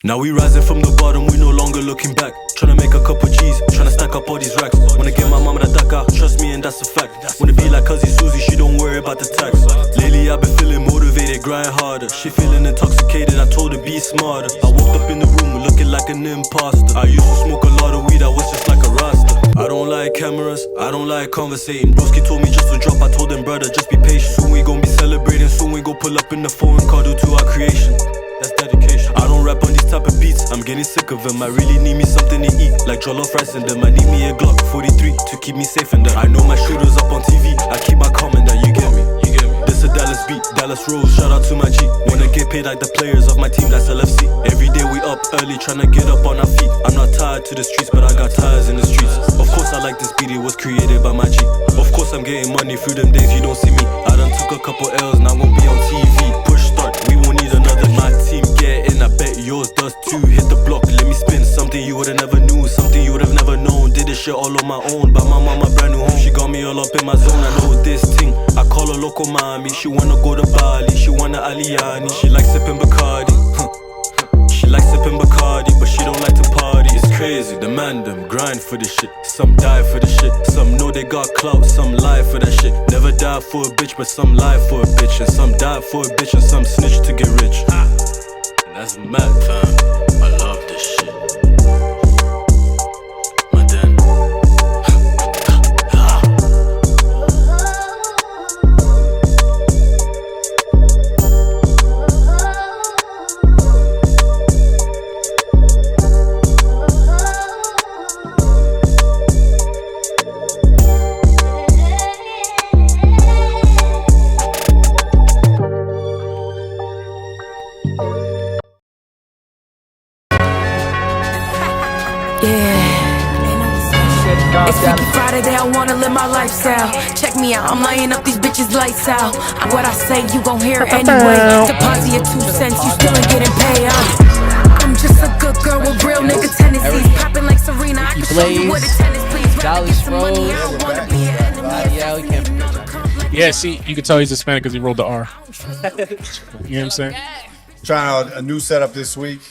Now we rising from the bottom, we no longer looking back. Tryna make a couple G's, tryna stack up all these racks. Wanna get my mama that daka, trust me and that's a fact. Wanna be like cousin Susie, she don't worry about the tax. Lately I've been feeling motivated, grind harder. She feeling intoxicated, I told her be smarter. I walked up in the room looking like an imposter. I used to smoke a lot of weed, I was just like a rasta. I don't like cameras, I don't like conversating. Broski told me just to drop, I told him brother just be patient. Soon we gon' be celebrating, soon we gon' pull up in the foreign car due to our creation. That's dedication. I don't rap on these type of beats, I'm getting sick of them. I really need me something to eat, like jollof rice and them. I need me a Glock 43 to keep me safe in there. I know my shooters up on TV, I keep my comment that you get me. This a Dallas beat, Dallas Rose, shout out to my G. Wanna get paid like the players of my team, that's LFC. Every day we up early, tryna get up on our feet. I'm not tired to the streets, but I got tires in the streets. Of course I like this beat, it was created by my G. Of course I'm getting money through them days you don't see me. I done took a couple L's, now I won't be on TV. Push start, we won't need another. My team get in, I bet yours does too. Hit the block, let me spin something you would've never knew, something you would've never known. Did this shit all on my own, but my mama brand new home. She got me all up in my zone, I know this thing. I call her local mommy, she wanna go to Bali, she wanna Aliani. She likes sipping Bacardi, she likes sipping Bacardi, but she don't like to party. It's crazy, the man them grind for this shit. Some die for the shit, some know they got clout, some lie for that shit. Never die for a bitch, but some lie for a bitch. And some die for a bitch, and some snitch to get rich. And that's mad, fam, I love this shit. Mvden. Friday, I wanna live my lifestyle. Check me out, I'm laying up these bitches lights out. What I say, you gon' hear it anyway. Deposit your 2 cents, you still ain't getting paid. I'm just a good girl with real nigga tendencies. Popping like Serena, I can show you what a tennis, please. Jolly Money, I don't wanna be an enemy. Yeah, we can't. Yeah, see, you can tell he's Hispanic because he rolled the R. You know what I'm saying? Trying out a new setup this week.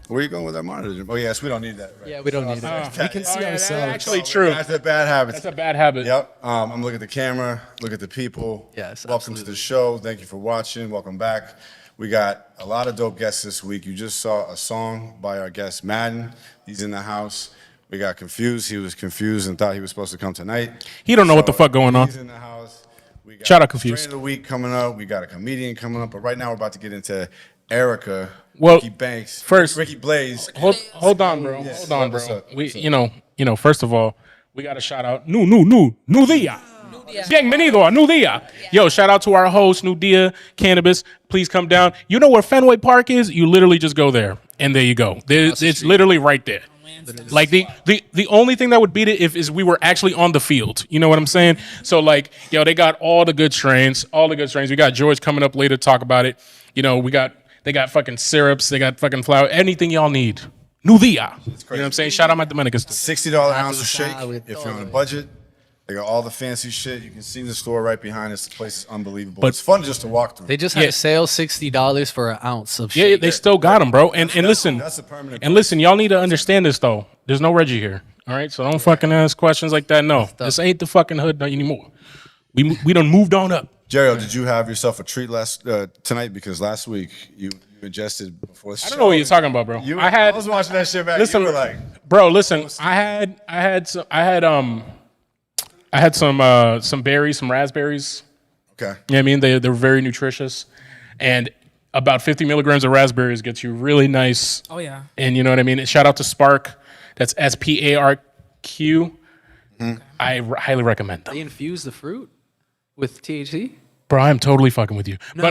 Where are you going with that monitor? Oh, yes, we don't need that. Right? Yeah, we don't need it. We can see That's ourselves. actually true. That's a bad habit. That's a bad habit. Yep. I'm looking at the camera, look at the people. Yes, welcome to the show. Thank you for watching. Welcome back. We got a lot of dope guests this week. You just saw a song by our guest, Mvden. He's in the house. We got Confused. He was confused and thought he was supposed to come tonight. He don't know what the fuck going on. He's in the house. We got Shout out Confused. Strain of the Week coming up. We got a comedian coming up. But right now we're about to get into Erica, Well, Ricky Banks, first- Ricky Blaze. Hold on, bro. Yes. Hold on, bro. What's up? We, you know, first of all, we got to shout out New Dia. Bienvenido a New Dia. Yo, shout out to our host, New Dia Cannabis. Please come down. You know where Fenway Park is? You literally just go there, and there you go. It's literally right there. Like the only thing that would beat it is we were actually on the field. You know what I'm saying? So like, yo, they got all the good strains. We got George coming up later to talk about it. You know, they got fucking syrups, they got fucking flour, anything y'all need. New Dia. You know what I'm saying? Shout out my Dominicans. $60 ounce of shake if you're on a budget. They got all the fancy shit. You can see the store right behind us. The place is unbelievable. But it's fun just to walk through. They just had a sale, $60 for an ounce of shit. Yeah, they still got them, bro. And listen, that's a permanent and listen, y'all need to understand this though. There's no Reggie here. All right, so don't fucking ask questions like that. No, this ain't the fucking hood anymore. We done moved on up. Jerry, did you have yourself a treat tonight? Because last week you ingested before the show. I don't know what you're talking about, bro. I was watching that shit back. Listen, you were like, bro, listen. I had some berries, some raspberries. okay. You know what I mean? They're very nutritious, and about 50 milligrams of raspberries gets you really nice. Oh yeah. And you know what I mean? And shout out to Spark. That's SPARQ. I highly recommend them. They infuse the fruit with THC? Bro, I'm totally fucking with you. No.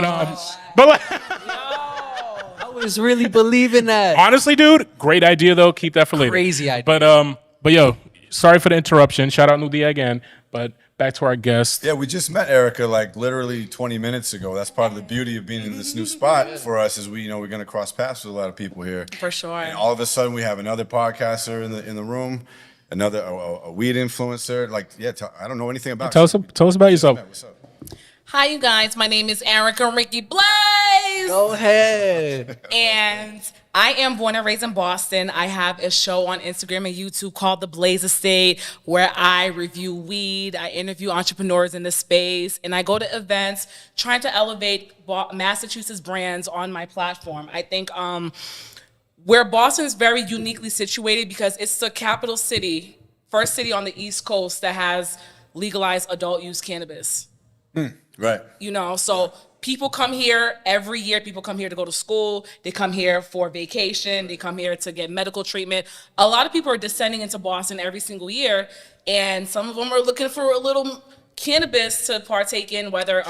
But like, I was really believing that. honestly, dude, great idea though. Keep that for later. Crazy idea. But yo, sorry for the interruption. Shout out Nudia again. But back to our guest. Yeah, we just met Erica like literally 20 minutes ago. That's part of the beauty of being in this new spot for us is we're going to cross paths with a lot of people here. For sure. And all of a sudden we have another podcaster in the room, another a weed influencer. Like, yeah, I don't know anything about Tell us about yourself. What's up? Hi, you guys. My name is Erica Ricky Blaze. Go ahead. And I am born and raised in Boston. I have a show on Instagram and YouTube called The Blaze Estate, where I review weed, I interview entrepreneurs in the space, and I go to events trying to elevate Massachusetts brands on my platform. I think where Boston is very uniquely situated because it's the capital city, first city on the East Coast that has legalized adult use cannabis. Right. You know, so people come here every year. People come here to go to school. They come here for vacation. They come here to get medical treatment. A lot of people are descending into Boston every single year, and some of them are looking for a little cannabis to partake in, whether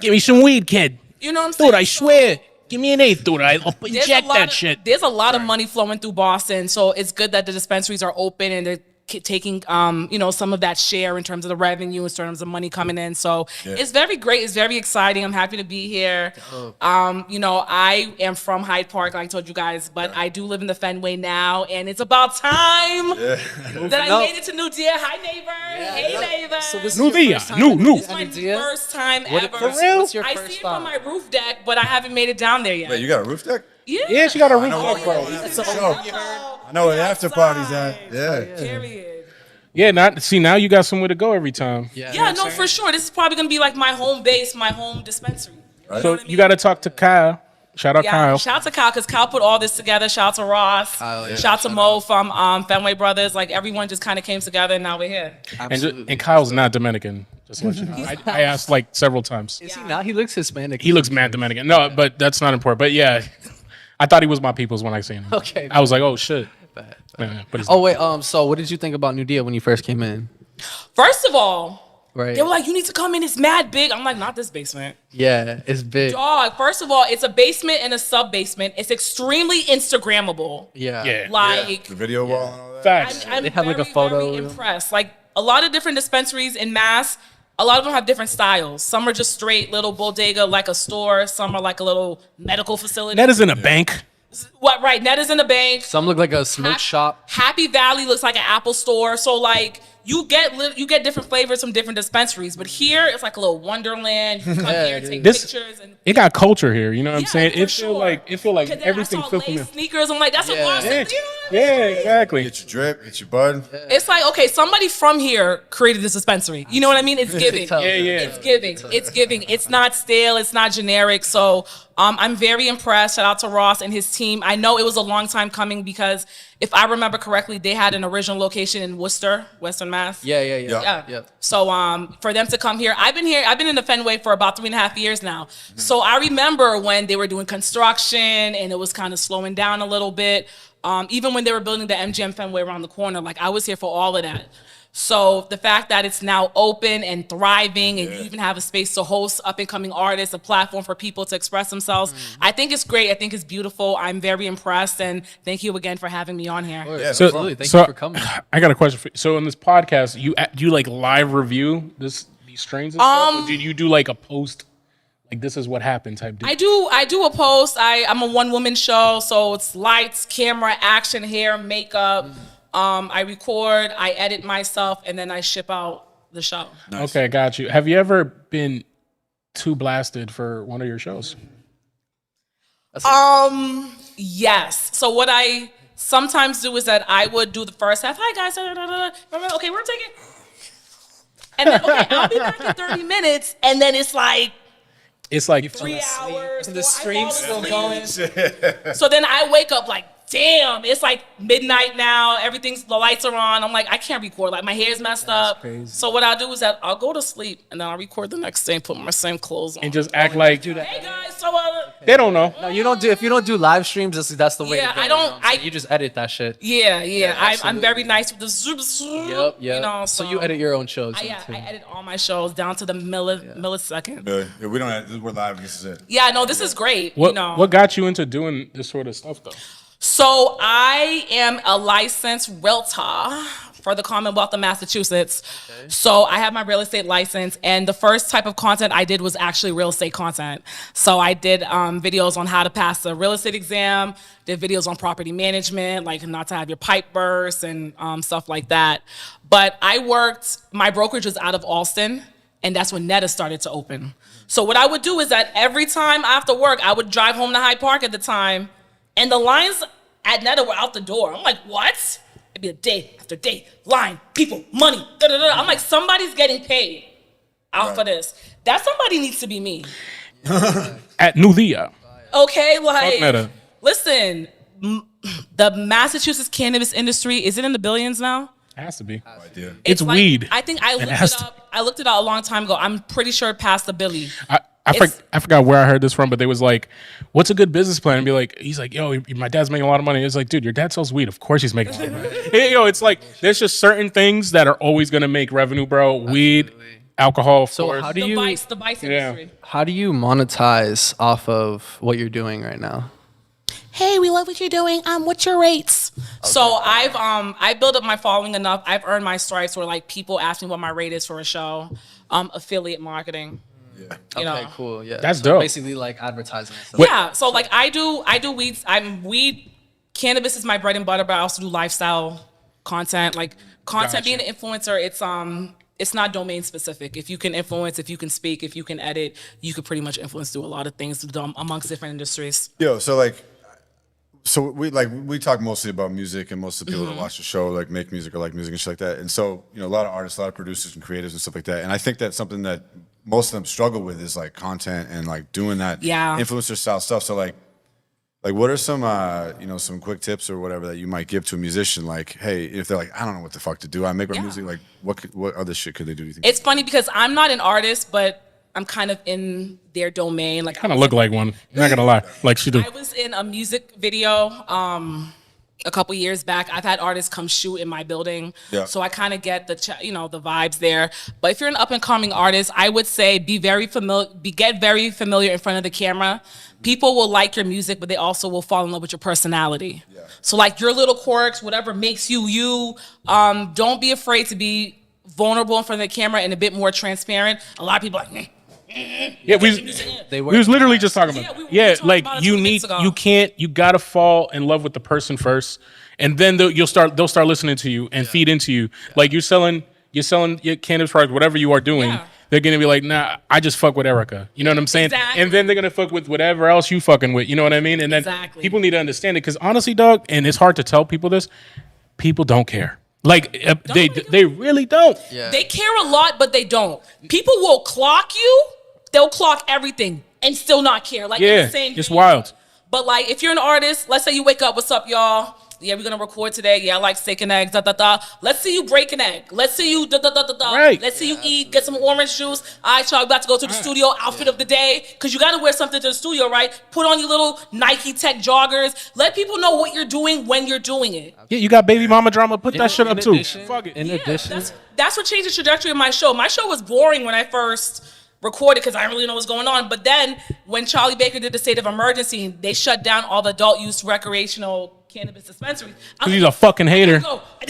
Give me some weed, kid. you know what I'm saying? Dude, I swear. Give me an eighth, dude. I'll inject that shit. There's a lot of money flowing through Boston, so it's good that the dispensaries are open and they're taking some of that share in terms of the revenue, in terms of money coming in. So it's very great. It's very exciting. I'm happy to be here. I am from Hyde Park, like I told you guys, but I do live in the Fenway now, and it's about time that I made it to New Dia. Hi, neighbor. Hey, neighbor. So this is New your Dia. first time New. in This is New my Dia? first time What- ever. for real? What's your I first see it from stop? my roof deck, but I haven't made it down there yet. Wait, you got a roof deck? Yeah, she got a roof deck, bro. I know where the after party's at. Yeah. Period. Yeah, now you got somewhere to go every time. Yeah, no, for sure. This is probably gonna be like my home base, my home dispensary. You know So what I mean? you got to talk to Kyle. Shout out Kyle. Shout out to Kyle, because Kyle put all this together. Shout out to Ross. Shout out to Mo from Fenway Brothers. Like, everyone just kind of came together, and now we're here. And Kyle's not Dominican. Just to let you know. I asked like several times. Is he not? He looks Hispanic. He looks mad Dominican. No, but that's not important. But yeah, I thought he was my people's when I seen him. Okay. I was like, oh shit. Yeah, but he's Oh wait, so what did you think about New Dia when you first came in? First of all, Right. they were like, you need to come in. It's mad big. I'm like, not this basement. Yeah, it's big. Dog, first of all, it's a basement and a sub-basement. It's extremely Instagrammable. Yeah. Like, The video wall and all that? facts. I'm They have, like, a very, photo very of them. impressed. Like, a lot of different dispensaries in Mass, a lot of them have different styles. Some are just straight little bodega, like a store. Some are like a little medical facility. That is in a bank. What, right, Net is in the bank. Some look like a smoke shop. Happy Valley looks like an Apple store. So, like, you get different flavors from different dispensaries. But here, it's like a little wonderland. You can come here and take pictures. And It got culture here. You know what I'm saying? for It sure. feel like 'Cause then everything I saw feel from lace sneakers. I'm like, that's what Boston. Yeah, You know what I mean? yeah, exactly. Get your drip, get your bud. It's like, okay, somebody from here created this dispensary. You know what I mean? It's giving. Yeah, yeah. It's giving. It's giving. It's not stale. It's not generic. So I'm very impressed. Shout out to Ross and his team. I know it was a long time coming because if I remember correctly, they had an original location in Worcester, Western Mass. Yeah. Yeah. So for them to come here, I've been in the Fenway for about 3.5 years now. So I remember when they were doing construction and it was kind of slowing down a little bit. Even when they were building the MGM Fenway around the corner, like I was here for all of that. So the fact that it's now open and thriving and you even have a space to host up and coming artists, a platform for people to express themselves, I think it's great. I think it's beautiful. I'm very impressed, and thank you again for having me on here. Yeah, So, Absolutely. Thank you for coming. I got a question for you. So in this podcast, you like live review these strains and stuff? Or did you do like a post, like this is what happened type deal? I do a post. I'm a one-woman show, so it's lights, camera, action, hair, makeup. I record, I edit myself, and then I ship out the show. Okay, got you. Have you ever been too blasted for one of your shows? Yes. So what I sometimes do is that I would do the first half. Hi guys. Okay, we're taking. And then I'll be back in 30 minutes, and then it's like It's like 3 hours. The I stream's fall still asleep. going. So then I wake up like, damn, it's like midnight now. The lights are on. I'm like, I can't record. Like my hair's messed up. crazy. So what I'll do is that I'll go to sleep and then I'll record the next day and put my same clothes on. and just act like Hey guys, so they don't know. No, you don't do. If you don't do live streams, that's the way. Yeah, to go, I don't- You know what I'm saying? I- you just edit that shit. I'm very nice with the zoom. Yep. You know, so you edit your own shows. I too. edit all my shows down to the millisecond. Yeah, we don't have, we're live, this is it. Yeah, no, this is great. What You know, what got you into doing this sort of stuff though? So I am a licensed realtor for the Commonwealth of Massachusetts. Okay. So I have my real estate license, and the first type of content I did was actually real estate content. So I did videos on how to pass the real estate exam, did videos on property management, like not to have your pipe burst and stuff like that. But my brokerage was out of Alston, and that's when Netta started to open. So what I would do is that every time after work, I would drive home to Hyde Park at the time, and the lines at Netta were out the door. I'm like, what? It'd be a day after day, line, people, money, da-da-da. I'm like, somebody's getting paid out for this. That somebody needs to be me. At Nuvia. Okay, Fuck like, Netta. listen, the Massachusetts cannabis industry, is it in the billions now? It has to be. No idea. It's like, weed. I think I looked has it to- up. I looked it up a long time ago. I'm pretty sure it passed the billy. I forgot where I heard this from, but they was like, "What's a good business plan?" And be like, "He's like, yo, my dad's making a lot of money." It's like, dude, your dad sells weed. Of course he's making a lot of money. Hey, yo, it's like there's just certain things that are always gonna make revenue, bro. Weed, alcohol, of So course. how do The you vice industry. how do you monetize off of what you're doing right now? Hey, we love what you're doing. What's your rates? So I built up my following enough. I've earned my stripes where like people ask me what my rate is for a show. Affiliate marketing. Yeah. You know. Okay, cool. Yeah, That's so dope. Basically, like advertising. And stuff. Yeah. So like I do weeds. Weed. Cannabis is my bread and butter, but I also do lifestyle content. Like content, being an influencer, it's not domain specific. If you can influence, if you can speak, if you can edit, you could pretty much influence through a lot of things amongst different industries. Yo, so we talk mostly about music, and most of the people that watch the show like make music or like music and shit like that. And so, you know, a lot of artists, a lot of producers and creatives and stuff like that. And I think that's something that most of them struggle with is like content and like doing that influencer style stuff. So like what are some you know, some quick tips or whatever that you might give to a musician? Like, hey, if they're like, I don't know what the fuck to do, I make my music. Like, what other shit could they do? Do you think? It's funny because I'm not an artist, but I'm kind of in their domain. Like, Kind of look like one. I'm not gonna lie, like she do. I was in a music video a couple years back. I've had artists come shoot in my building, so I kind of get the the vibes there. But if you're an up and coming artist, I would say get very familiar in front of the camera. People will like your music, but they also will fall in love with your personality. Yeah. So like your little quirks, whatever makes you you. Don't be afraid to be vulnerable in front of the camera and a bit more transparent. A lot of people are like. Yeah, we was literally just talking about. Like you gotta fall in love with the person first, and then they'll start listening to you and feed into you. Like you're selling your cannabis product, whatever you are doing. Yeah. They're gonna be like, nah, I just fuck with Erica. You know what I'm saying? Exactly. And then they're gonna fuck with whatever else you fucking with. You know what I mean? And then people need to understand it, because honestly, dog, and it's hard to tell people this, people don't care. Like they really don't. Yeah. They care a lot, but they don't. People will clock you. They'll clock everything and still not care. Like insane. It's wild. But like, if you're an artist, let's say you wake up, what's up, y'all? Yeah, we're gonna record today. Yeah, I like steak and eggs. Da da da. Let's see you break an egg. Let's see you da da da da da. Right. Let's see you eat. Get some orange juice. All right, y'all, about to go to the studio. Outfit of the day, because you gotta wear something to the studio, right? Put on your little Nike Tech joggers. Let people know what you're doing when you're doing it. Yeah, you got baby mama drama. Put that shit up too. Fuck it. In addition, that's what changed the trajectory of my show. My show was boring when I first recorded because I didn't really know what's going on. But then when Charlie Baker did the state of emergency, they shut down all the adult use recreational cannabis dispensaries. Because he's a fucking hater. I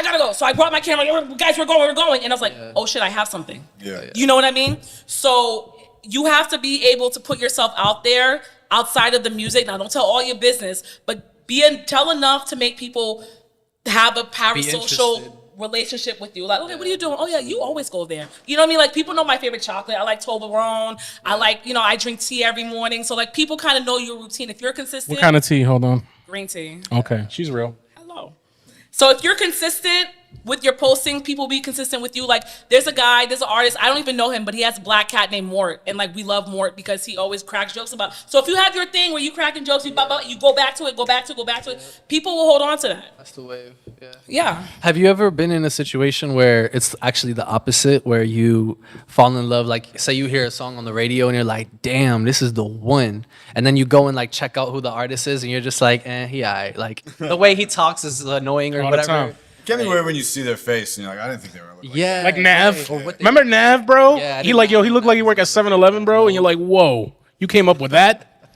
gotta go. So I brought my camera. Guys, we're going. And I was like, oh shit, I have something. Yeah. You know what I mean? So you have to be able to put yourself out there outside of the music. Now, don't tell all your business, but tell enough to make people have a parasocial relationship with you. Like, okay, what are you doing? Oh yeah, you always go there. You know what I mean? Like, people know my favorite chocolate. I like Toblerone. I like, I drink tea every morning. So like, people kind of know your routine. If you're consistent. What kind of tea? Hold on. Green tea. Okay, she's real. Hello. So if you're consistent with your posting, people be consistent with you. Like, there's an artist, I don't even know him, but he has a black cat named Mort. And like, we love Mort because he always cracks jokes about. So if you have your thing where you cracking jokes, you go back to it, people will hold on to that. That's the wave. Yeah. Yeah. Have you ever been in a situation where it's actually the opposite, where you fall in love? Like, say you hear a song on the radio and you're like, damn, this is the one. And then you go and like check out who the artist is and you're just like, he aight. Like, the way he talks is annoying or All the whatever. time. It can be weird when you see their face and you're like, I didn't think they were like Yeah. Like Nav. Or what they- Remember Nav, bro? Yeah, He looked like he worked at 7-Eleven, bro. And you're like, whoa, you came up with that?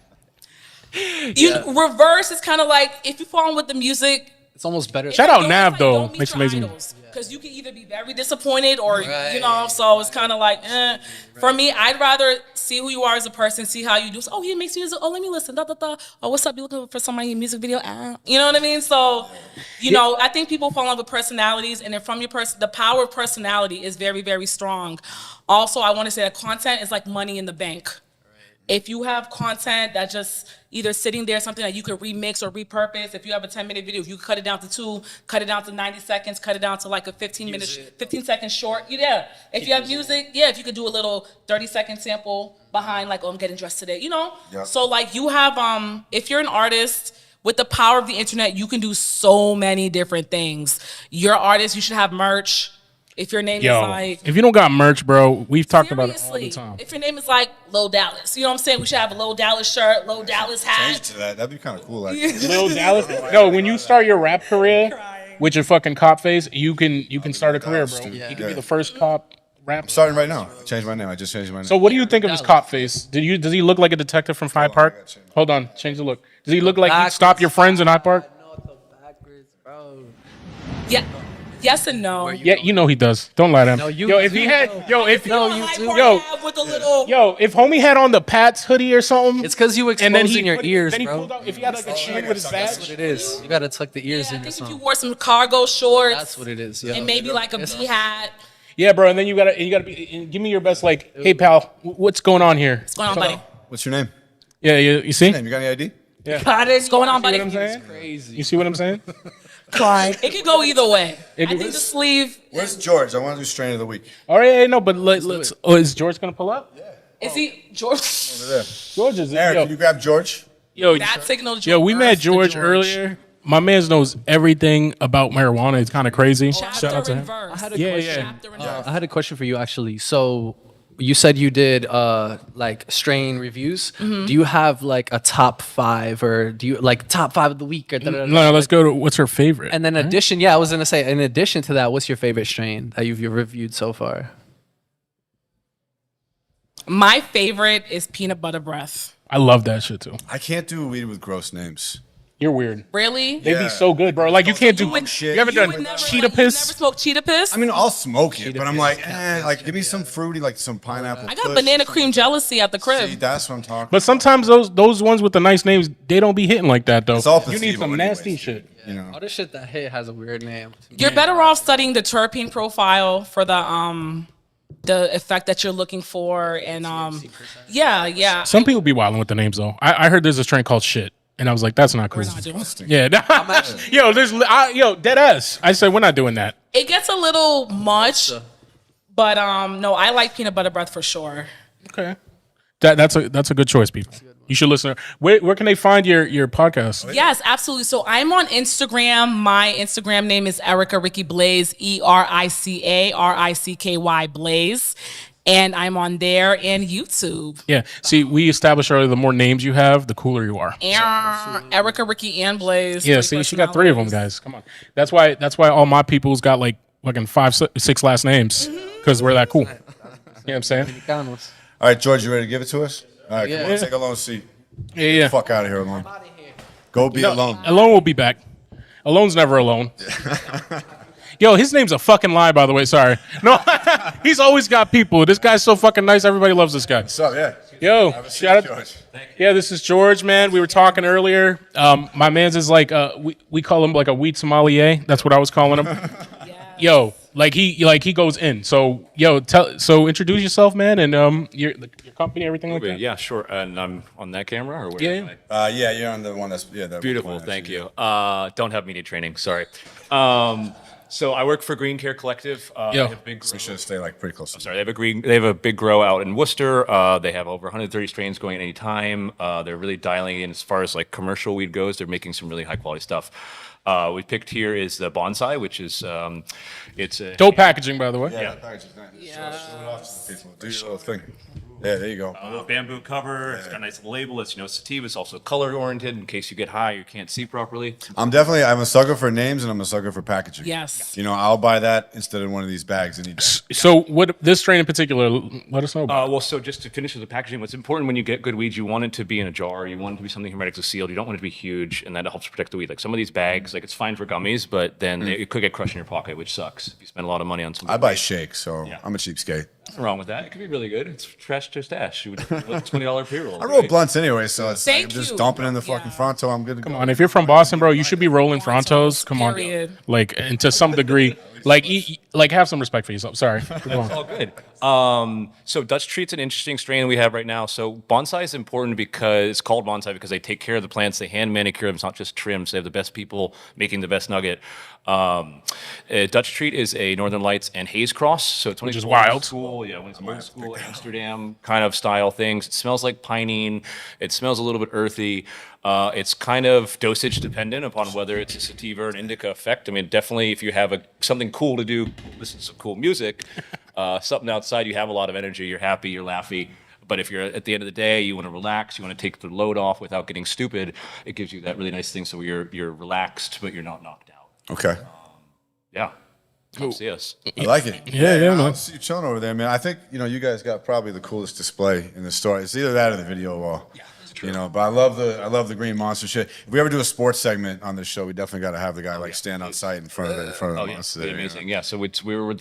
Reverse is kind of like, if you fall in with the music. It's almost better. Shout out Nav, though. Makes amazing. Because you can either be very disappointed or, so it's kind of like, For me, I'd rather see who you are as a person, see how you do. Oh, he makes music. Oh, let me listen. Da, da, da. Oh, what's up? You looking for somebody music video? You know what I mean? So, you know, I think people fall in love with personalities, and then from your the power of personality is very, very strong. Also, I want to say that content is like money in the bank. If you have content that just either sitting there, something that you could remix or repurpose, if you have a 10-minute video, if you cut it down to 2, cut it down to 90 seconds, cut it down to like a 15-second short. Yeah. If you have music, if you could do a little 30-second sample behind like, oh, I'm getting dressed today, you know? Yep. So like you have, if you're an artist, with the power of the internet, you can do so many different things. You're an artist, you should have merch. If your name is like... If you don't got merch, bro, we've talked about it all the time. If your name is like Lil Dallas, you know what I'm saying? We should have a Lil Dallas shirt, Lil Dallas hat. Change to that. That'd be kind of cool. Like. Lil Dallas? No, when you start your rap career with your fucking cop face, you can start a career, bro. Yeah. You can be the first cop rapper. I'm starting right now. I changed my name. I just changed my name. So what do you think of his cop face? Does he look like a detective from Hyde Park? Hold on, change the look. Does he look like he'd stop your friends in Hyde Park? Yeah. Yes and no. Yeah, you know he does. Don't lie to him. No, you if he had, if homie had on the Pats hoodie or something, It's because you exposing your ears, then he bro. pulled out, if he had like a chain with his That's what badge, it is. You gotta tuck the ears I in your think if you song. wore some cargo shorts. That's what it is. Yeah. And maybe like a bee hat. yeah, bro. And then you gotta be. Give me your best, like, hey pal, what's going on here? What's going on, buddy? What's your name? Yeah, you see? You got any ID? What's going on, buddy? You see what I'm saying? Crazy. You see what I'm saying? It could go either way. I think the sleeve. Where's George? I want to do strain of the week. All right, no, but let's. Oh, is George gonna pull up? Yeah. Is he George? Over there. George is. Eric, can you grab George? Yo, That signal. yo, we met George earlier. My man knows everything about marijuana. It's kind of crazy. Shout out to him. I had a Yeah. I had a question for you actually. So you said you did like strain reviews. Mm-hmm. Do you have like a top 5 or do you like top 5 of the week or No, let's go to what's her favorite. And then addition, I was gonna say in addition to that, what's your favorite strain that you've reviewed so far? My favorite is peanut butter breath. I love that shit too. I can't do weed with gross names. You're weird. Really? They'd be so good, bro. Like you can't do. shit. You haven't done Never, cheetah you piss. never smoked cheetah piss? I mean, I'll smoke it, but I'm like, like, give me some fruity, like some pineapple. I got banana cream jealousy at the crib. See, that's what I'm talking. But sometimes those ones with the nice names, they don't be hitting like that though. It's all You need placebo some anyways. nasty shit. You know. All the shit that hit has a weird name. You're better off studying the terpene profile for the effect that you're looking for, and yeah. Some people be wilding with the names though. I heard there's a strain called shit, and I was like, that's not cool. We're not doing it. Yeah, yo, dead ass. I said we're not doing that. It gets a little much, but no, I like peanut butter breath for sure. Okay, that's a good choice, people. You should listen. Where can they find your podcast? Yes, absolutely. So I'm on Instagram. My Instagram name is Erica Ricky Blaze, ERICA Blaze. And I'm on there and YouTube. Yeah. See, we established earlier the more names you have, the cooler you are. Erica Ricky and Blaze. Yeah, see, she got 3 of them, guys. Come on. That's why all my people's got like fucking 5, 6 last names because we're that cool. You know what I'm saying? All right, George, you ready to give it to us? All right, come on, take a lone seat. Yeah. Fuck out of here, Alone. Go be alone. Alone will be back. Alone's never alone. Yo, his name's a fucking lie, by the way. Sorry. No, he's always got people. This guy's so fucking nice. Everybody loves this guy. What's up? Yeah. Yo, shout out. George. Yeah, this is George, man. We were talking earlier. My man's is like we call him like a weed sommelier. That's what I was calling him. Yo, like he goes in. So introduce yourself, man, and your company, everything like that. Yeah, sure. And I'm on that camera, or where? Yeah. Yeah, you're on the one that's that Beautiful. one, Thank actually. you. Don't have media training. Sorry. So I work for Greencare Collective. They have a big We should stay like pretty close. Sorry, they have a big grow out in Worcester. They have over 130 strains going at any time. They're really dialing in as far as like commercial weed goes. They're making some really high quality stuff. We picked here is the bonsai, which is it's a Dope packaging, by the way. Yeah, that package is nice. Show it off to the people. Do your little thing. Yeah, there you go. a little bamboo cover. It's got a nice label. It's sativa. It's also color oriented in case you get high, you can't see properly. I'm a sucker for names and I'm a sucker for packaging. Yes. You know, I'll buy that instead of one of these bags. So what this strain in particular? Let us know about. Well, so just to finish with the packaging, what's important when you get good weed, you want it to be in a jar. You want it to be something hermetically sealed. You don't want it to be huge, and that helps protect the weed. Like some of these bags, like it's fine for gummies, but then it could get crushed in your pocket, which sucks if you spend a lot of money on something. I buy shakes, so I'm a cheapskate. Nothing wrong with that. It could be really good. It's trash to stash. You would $20 pre-roll. I roll blunts anyway, so it's like I'm Thank just you. dumping in the fucking Fronto. I'm good to go. Come on, if you're from Boston, bro, you should be rolling Frontos. Come on, Period. like, and to some degree, like have some respect for yourself. Sorry. Keep going. All good. So Dutch Treat's an interesting strain we have right now. So bonsai is important because it's called bonsai because they take care of the plants. They hand manicure them. It's not just trims. They have the best people making the best nugget. Dutch Treat is a Northern Lights and Haze cross. So it's Which is wild. School, yeah, when it's old school Amsterdam kind of style things. It smells like pinene. It smells a little bit earthy. It's kind of dosage dependent upon whether it's a sativa or an indica effect. I mean, definitely if you have something cool to do, listen to some cool music, something outside, you have a lot of energy, you're happy, you're laughy. But if you're at the end of the day, you want to relax, you want to take the load off without getting stupid, it gives you that really nice thing so you're relaxed, but you're not knocked out. Okay. Yeah. Come see us. I like it. Yeah, man. man. I see you chilling over there, man. I think, you guys got probably the coolest display in the store. It's either that or the video wall. Yeah, that's true. But I love the green monster shit. If we ever do a sports segment on this show, we definitely got to have the guy stand on site in front of the monster. Really amazing. Yeah. So we were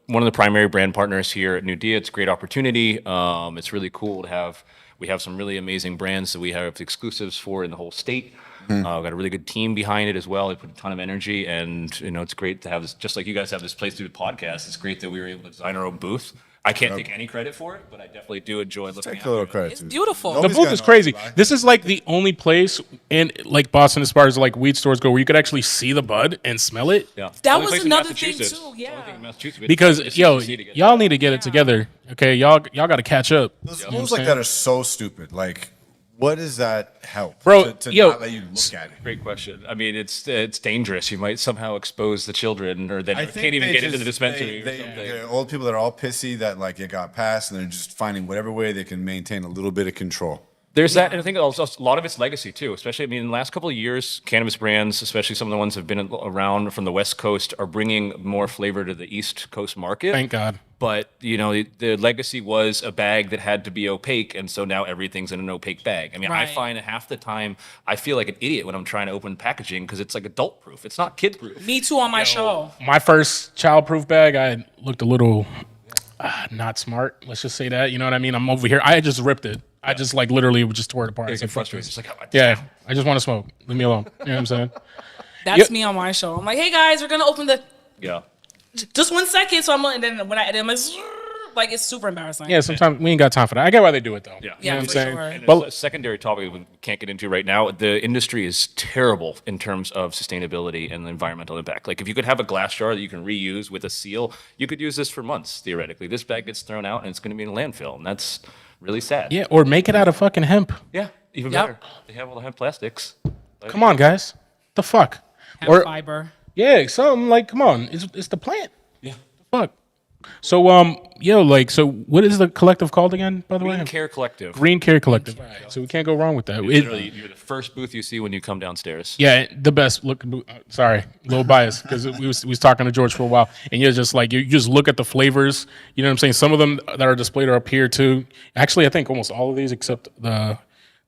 one of the primary brand partners here at New Dia. It's a great opportunity. It's really cool to have. We have some really amazing brands that we have exclusives for in the whole state. We've got a really good team behind it as well. They put a ton of energy, and it's great to have this. Just like you guys have this place through the podcast, it's great that we were able to design our own booth. I can't take any credit for it, but I definitely do enjoy looking at it. Take a little credit. It's beautiful. The booth is crazy. This is like the only place in like Boston, as far as like weed stores go, where you could actually see the bud and smell it. Yeah. That Only was place in another thing Massachusetts. too. It's the only Yeah. thing in Massachusetts. Because It's yo, easy to get y'all need to get it together. Okay, y'all got to catch up. Those moves like that are so stupid. Like, what does that help? Bro, to yo, not let you look at it. Great question. I mean, it's dangerous. You might somehow expose the children, or they can't even get into the dispensary or something. They're old people that are all pissy that like it got passed, and they're just finding whatever way they can maintain a little bit of control. There's that, and I think also a lot of it's legacy too. Especially, I mean, in the last couple of years, cannabis brands, especially some of the ones that have been around from the West Coast, are bringing more flavor to the East Coast market. Thank God. But the legacy was a bag that had to be opaque, and so now everything's in an opaque bag. I mean, I Right. find that half the time I feel like an idiot when I'm trying to open packaging because it's like adult proof. It's not kid proof. Me too on my show. My first child-proof bag, I looked a little not smart. Let's just say that. You know what I mean? I'm over here. I just ripped it. I just like literally just tore it apart. It's frustrating. It's like, Yeah, I just want to smoke. Leave me alone. You know what I'm saying? That's me on my show. I'm like, hey guys, we're gonna open the yeah. just 1 second. So and then when I edit, I'm like it's super embarrassing. Yeah, sometimes we ain't got time for that. I get why they do it though. Yeah. You know what I'm for saying? sure. And But a secondary topic we can't get into right now. The industry is terrible in terms of sustainability and the environmental impact. Like if you could have a glass jar that you can reuse with a seal, you could use this for months theoretically. This bag gets thrown out and it's going to be in a landfill, and that's really sad. yeah, or make it out of fucking hemp. Yeah, even Yep. better. They have all the hemp plastics. Come on, guys. The fuck? Hemp fiber. Yeah, something like, come on. It's the plant. Yeah. The fuck. So so what is the collective called again, by the way? Greencare Collective. Greencare Collective. All right. So we can't go wrong with that. Literally, you're the first booth you see when you come downstairs. Yeah, the best. Look, sorry, a little biased because we was talking to George for a while, and you're just like you just look at the flavors. You know what I'm saying? Some of them that are displayed are up here too. Actually, I think almost all of these except the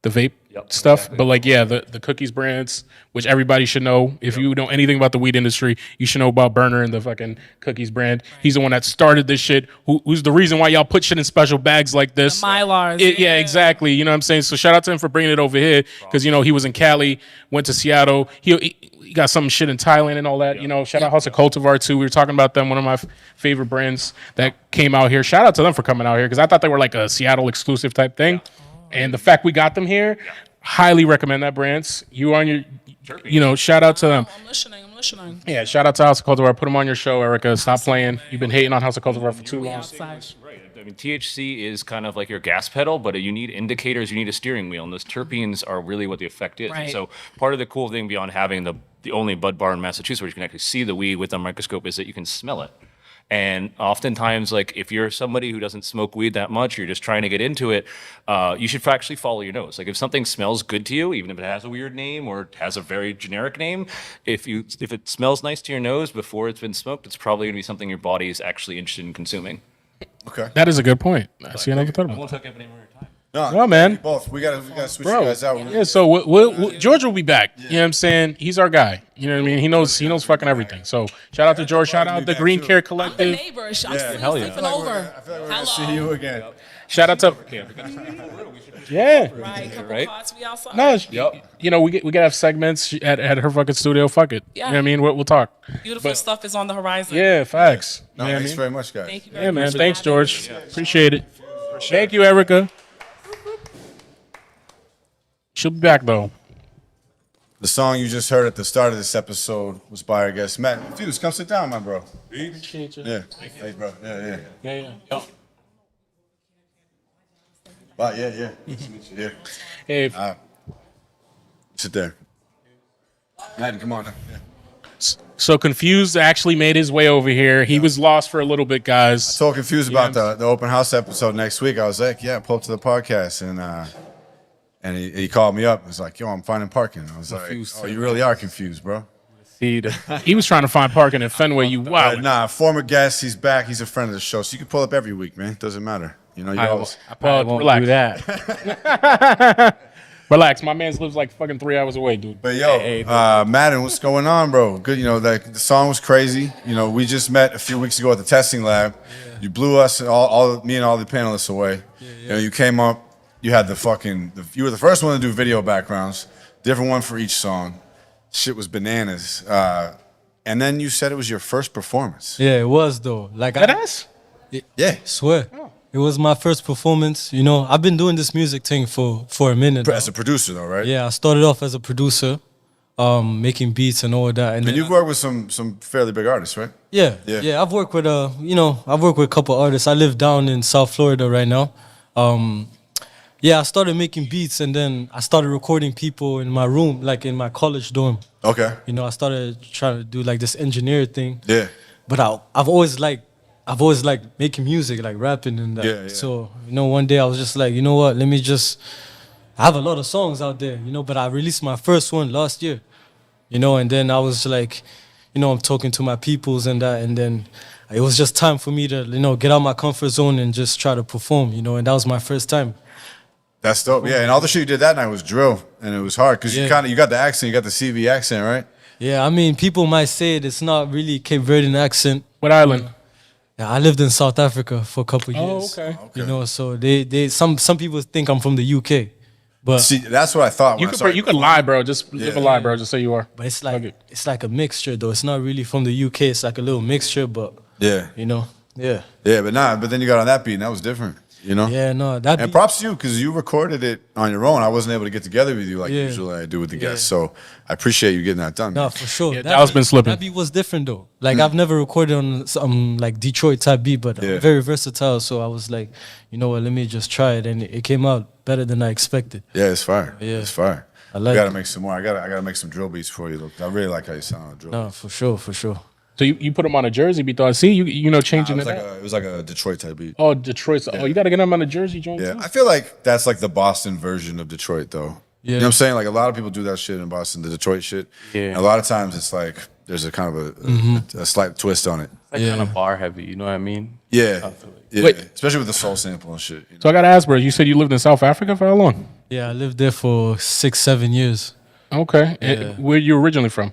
vape stuff. Exactly. But like, yeah, the cookies brands, which everybody should know. If you know anything about the weed industry, you should know about Burner and the fucking cookies brand. He's the one that started this shit. Who's the reason why y'all put shit in special bags like this? Mylars. Yeah, exactly. You know what I'm saying? So shout out to him for bringing it over here because, he was in Cali, went to Seattle. He got some shit in Thailand and all that. Shout out House of Cultivar too. We were talking about them, one of my favorite brands that came out here. Shout out to them for coming out here because I thought they were like a Seattle exclusive type thing. And the fact we got them here, highly recommend that brands. You on your, shout out to them. I'm listening. Yeah, shout out to House of Cultivar. Put them on your show, Erica. Stop playing. You've been hating on House of Cultivar for too long. Outside. Right. I mean, THC is kind of like your gas pedal, but you need indicators, you need a steering wheel, and those terpenes are really what the effect is. Right. And so part of the cool thing beyond having the only bud bar in Massachusetts where you can actually see the weed with a microscope is that you can smell it. And oftentimes, like if you're somebody who doesn't smoke weed that much, you're just trying to get into it, you should actually follow your nose. Like if something smells good to you, even if it has a weird name or has a very generic name, if it smells nice to your nose before it's been smoked, it's probably going to be something your body is actually interested in consuming. Okay. That is a good point. See, I never thought I about won't that. take up any more time. No, man. Both. We gotta switch Bro, you guys out. yeah. So George will be back. You know what I'm saying? He's our guy. You know what I mean? He knows fucking everything. So shout out to George. Shout out the Greencare I'm the Collective. neiber. I'm still Hell yeah. sleeping over. I feel like we're gonna see you again. Shout out to yeah. Right, couple Right? cards, we outside. No, you know we gotta have segments at her fucking studio. Fuck it. Yeah. You know what I mean? We'll talk. Beautiful stuff is on the horizon. Yeah, facts. No, You know what I thanks mean? very much, guys. Thank you very Yeah, much. man. for Thanks, having George. me. Appreciate it. Thank you, Erica. She'll be back though. The song you just heard at the start of this episode was by our guest Matt. Fuse, come sit down, my bro. Appreciate you. Yeah. Hey, bro. Yeah. Yeah. Yo. Bye. Yeah. Nice to meet you. Yeah. Hey, Sit there. Matt, come on. Yeah. so Confused actually made his way over here. He was lost for a little bit, guys. So confused about the open house episode next week. I was like, yeah, pull up to the podcast, and he called me up. He was like, yo, I'm finding parking. I was like, oh, you really are confused, bro. He was trying to find parking in Fenway. You wow. Nah, former guest. He's back. He's a friend of the show, so you can pull up every week, man. Doesn't matter. You know, you always. Relax. do that. Relax. My man lives like fucking 3 hours away, dude. But yo, Madden, what's going on, bro? Good. You know, like the song was crazy. You know, we just met a few weeks ago at the testing lab. Yeah. You blew us me and all the panelists away. You know, you came up. You had you were the first one to do video backgrounds, different one for each song. Shit was bananas. And then you said it was your first performance. Yeah, it was though. Like Yeah. swear. It was my first performance. You know, I've been doing this music thing for a minute. As a producer, though, right? Yeah, I started off as a producer, making beats and all that. And you've worked with some fairly big artists, right? Yeah. Yeah. I've worked with I've worked with a couple artists. I live down in South Florida right now. I started making beats and then I started recording people in my room, like in my college dorm. Okay. You know, I started trying to do like this engineer thing. Yeah. But I've always liked making music, like rapping and that. Yeah. So, you know, one day I was just like, you know what, I have a lot of songs out there, you know, but I released my first one last year, you know, and then I was like, you know, I'm talking to my peoples and that, and then it was just time for me to, you know, get out my comfort zone and just try to perform, you know, and that was my first time. That's dope. Yeah, and all the shit you did that night was drill, and it was hard because you got the accent, you got the CV accent, right? Yeah, I mean, people might say it's not really Cape Verdean accent. What island? Yeah, I lived in South Africa for a couple of years. Oh, okay. You know, so some people think I'm from the UK, but See, that's what I thought. You could lie, bro. Just live a lie, bro. Just say you are. But it's like a mixture though. It's not really from the UK. It's like a little mixture, but Yeah. you know, yeah. Yeah, but then you got on that beat, and that was different. You know? Yeah, no, that And beat- props to you because you recorded it on your own. I wasn't able to get together with you like Yeah. usually I do with the guests. So I appreciate you getting that done. No, for sure. Yeah, Dal's been slipping. That beat was different though. Like I've never recorded on some like Detroit type beat, but Yeah. I'm very versatile. So I was like, you know what, let me just try it, and it came out better than I expected. Yeah, it's fire. Yeah. It's fire. I like I gotta it. make some more. I gotta make some drill beats for you. Look, I really like how you sound on drill. No, for sure, for sure. So you put him on a Jersey beat, though. I see you know changing it. It was like a Detroit type beat. Oh, Detroit. Oh, you got to get him on a Jersey joint. Yeah, too? I feel like that's like the Boston version of Detroit, though. You know what I'm saying? Like a lot of people do that shit in Boston, the Detroit shit. Yeah. And a lot of times it's like there's a kind of a slight twist on it. Like kind of bar heavy, you know what I mean? Yeah. Yeah. Wait. Especially with the soul sample and shit. You know? So I got to ask, bro. You said you lived in South Africa for how long? Yeah, I lived there for 6-7 years. Okay. And where you originally from?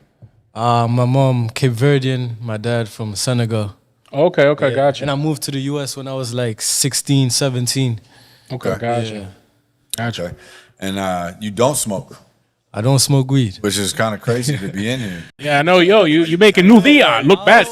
My mom Cape Verdean, my dad from Senegal. Okay, gotcha. And I moved to the US when I was like 16, 17. Okay, gotcha. Yeah. Gotcha. Okay. And you don't smoke, I don't smoke weed. which is kind of crazy to be in here. Yeah, I know. Yo, you making new Leon look bad.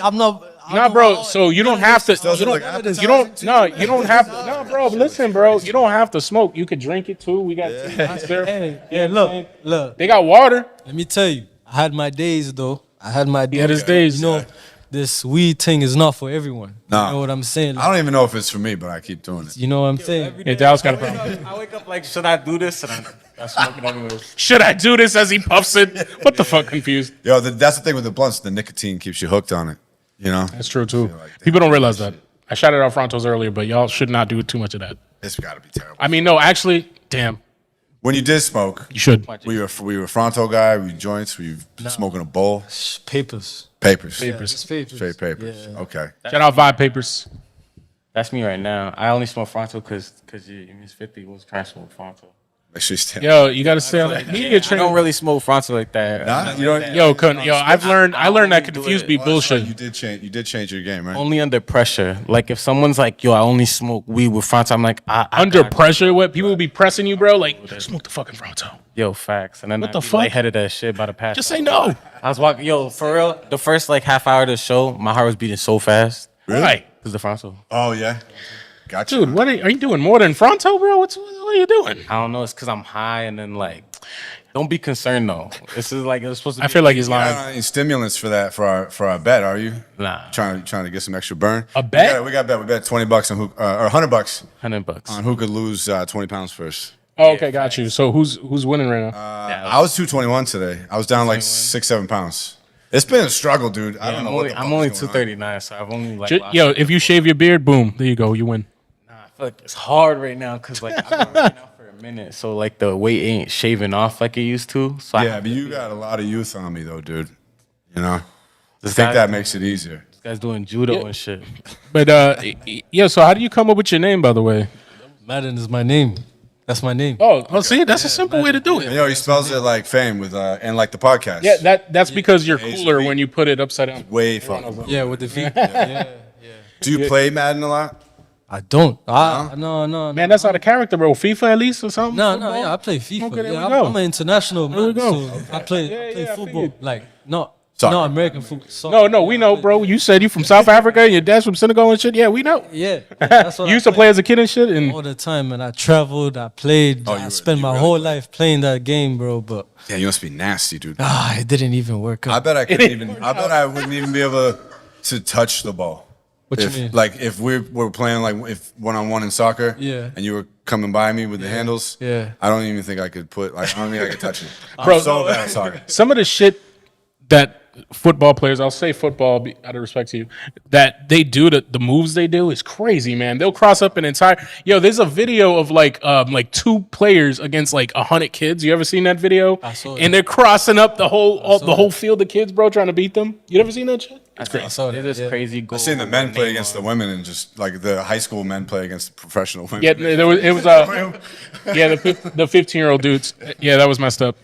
I'm not. Nah, bro. So you don't have to. Doesn't look You don't. No, you don't have to. No, bro. Listen, bro. You don't have to smoke. You could drink it too. We got tea there. Hey, You know what I'm saying? look. They got water. Let me tell you, I had my days though. I had my days. had his days. You know, this weed thing is not for everyone. Nah. You know what I'm saying? I don't even know if it's for me, but I keep doing it. You know what I'm saying? Yeah, Dallas got a problem. I wake up like, should I do this? And I'm smoking anyways. Should I do this as he puffs it? What the fuck, Confused? Yo, that's the thing with the blunts. The nicotine keeps you hooked on it. You know? That's true too. like, damn, People don't realize that. I shouted out Frontos earlier, but y'all should not do too much of that. It's got to be terrible. I mean, no, actually, damn, When you did smoke, you should. were you a Fronto guy? Were you joints? Were you smoking a bowl? Papers. Papers. Just papers. Straight papers. Yeah. Okay. Shout out Vibe Papers. That's me right now. I only smoke Fronto because Miss 50 was trying to smoke Fronto. Make sure you stay. Yo, you gotta stay on that media I train. don't really smoke Fronto like that. Nah, you don't. I learned that Confused be bullshit. You did change your game, right? Only under pressure. Like if someone's like, "Yo, I only smoke weed with Fronto," I'm like, Under pressure, what people will be pressing you, bro? Like, smoke the fucking Fronto. Yo, facts. And then What I'd the be fuck? lightheaded that shit by the past. Just say no. I was walking. Yo, for real, the first like half hour of the show, my heart was beating so fast. Really? Right. Cause the Fronto. Oh yeah. Gotcha. Dude, what are you doing? More than Fronto, bro? What are you doing? I don't know. It's cause I'm high, and then like, don't be concerned though. This is like it's supposed to. I be feel like he's You're lying. not on any stimulants for that for our bet, are you? Nah. Trying to get some extra burn. A bet? We got bet. We bet $20 on who or $100 $100. on who could lose 20 pounds first. Oh, okay, got you. So who's winning right now? I was 221 today. I was down like 6-7 pounds. It's been a struggle, dude. I don't know what the fuck I'm only is going on. 239, so I've only like. Yo, if you shave your beard, boom, there you go, you win. I feel like it's hard right now because like I've been working out for a minute, so like the weight ain't shaving off like it used to. So Yeah, but you got a lot of youth on me though, dude. You know, I This think guy- that makes it easier. This guy's doing judo and shit. But yeah, so how do you come up with your name, by the way? Madden is my name. That's my name. Oh, see, that's a simple way to do You it. know, he spells it like fame with and like the podcast. Yeah, that's because you're Ace cooler V. when you put it upside down. way fucking. Yeah, with the V. Yeah. Do you play Madden a lot? I don't. No. Man, that's not a character, bro. FIFA at least or something? No, Football? yeah, I play FIFA. Okay, there Yeah, we go. I'm an international man. we go. So I play I football. figured. Like, not Soccer. American football. No, we know, bro. You said you from South Africa and your dad's from Senegal and shit. Yeah, we know. Yeah. That's what You I used to play as a kid and shit. And all the time, and I traveled, I played, I spent my whole life playing that game, bro. But Yeah, you must be nasty, dude. it didn't even work I out. bet I couldn't even. I bet I wouldn't even be able to touch the ball. What you If, mean? like if we were playing like if 1-on-1 in soccer, Yeah. and you were coming by me with the handles, Yeah. I don't even think I could put. Like I don't think I could touch it. Bro, I'm so bad at soccer. some of the shit that football players, I'll say football out of respect to you, that they do, the moves they do is crazy, man. They'll cross up an entire. Yo, there's a video of like 2 players against like 100 kids. You ever seen that video? I saw And it. they're crossing up the whole field of kids, bro, trying to beat them. You ever seen that shit? I saw It that. is Yeah. crazy. I've seen the men play against the women and just like the high school men play against professional women. Yeah, it was yeah, the 15-year-old dudes. Yeah, that was messed up.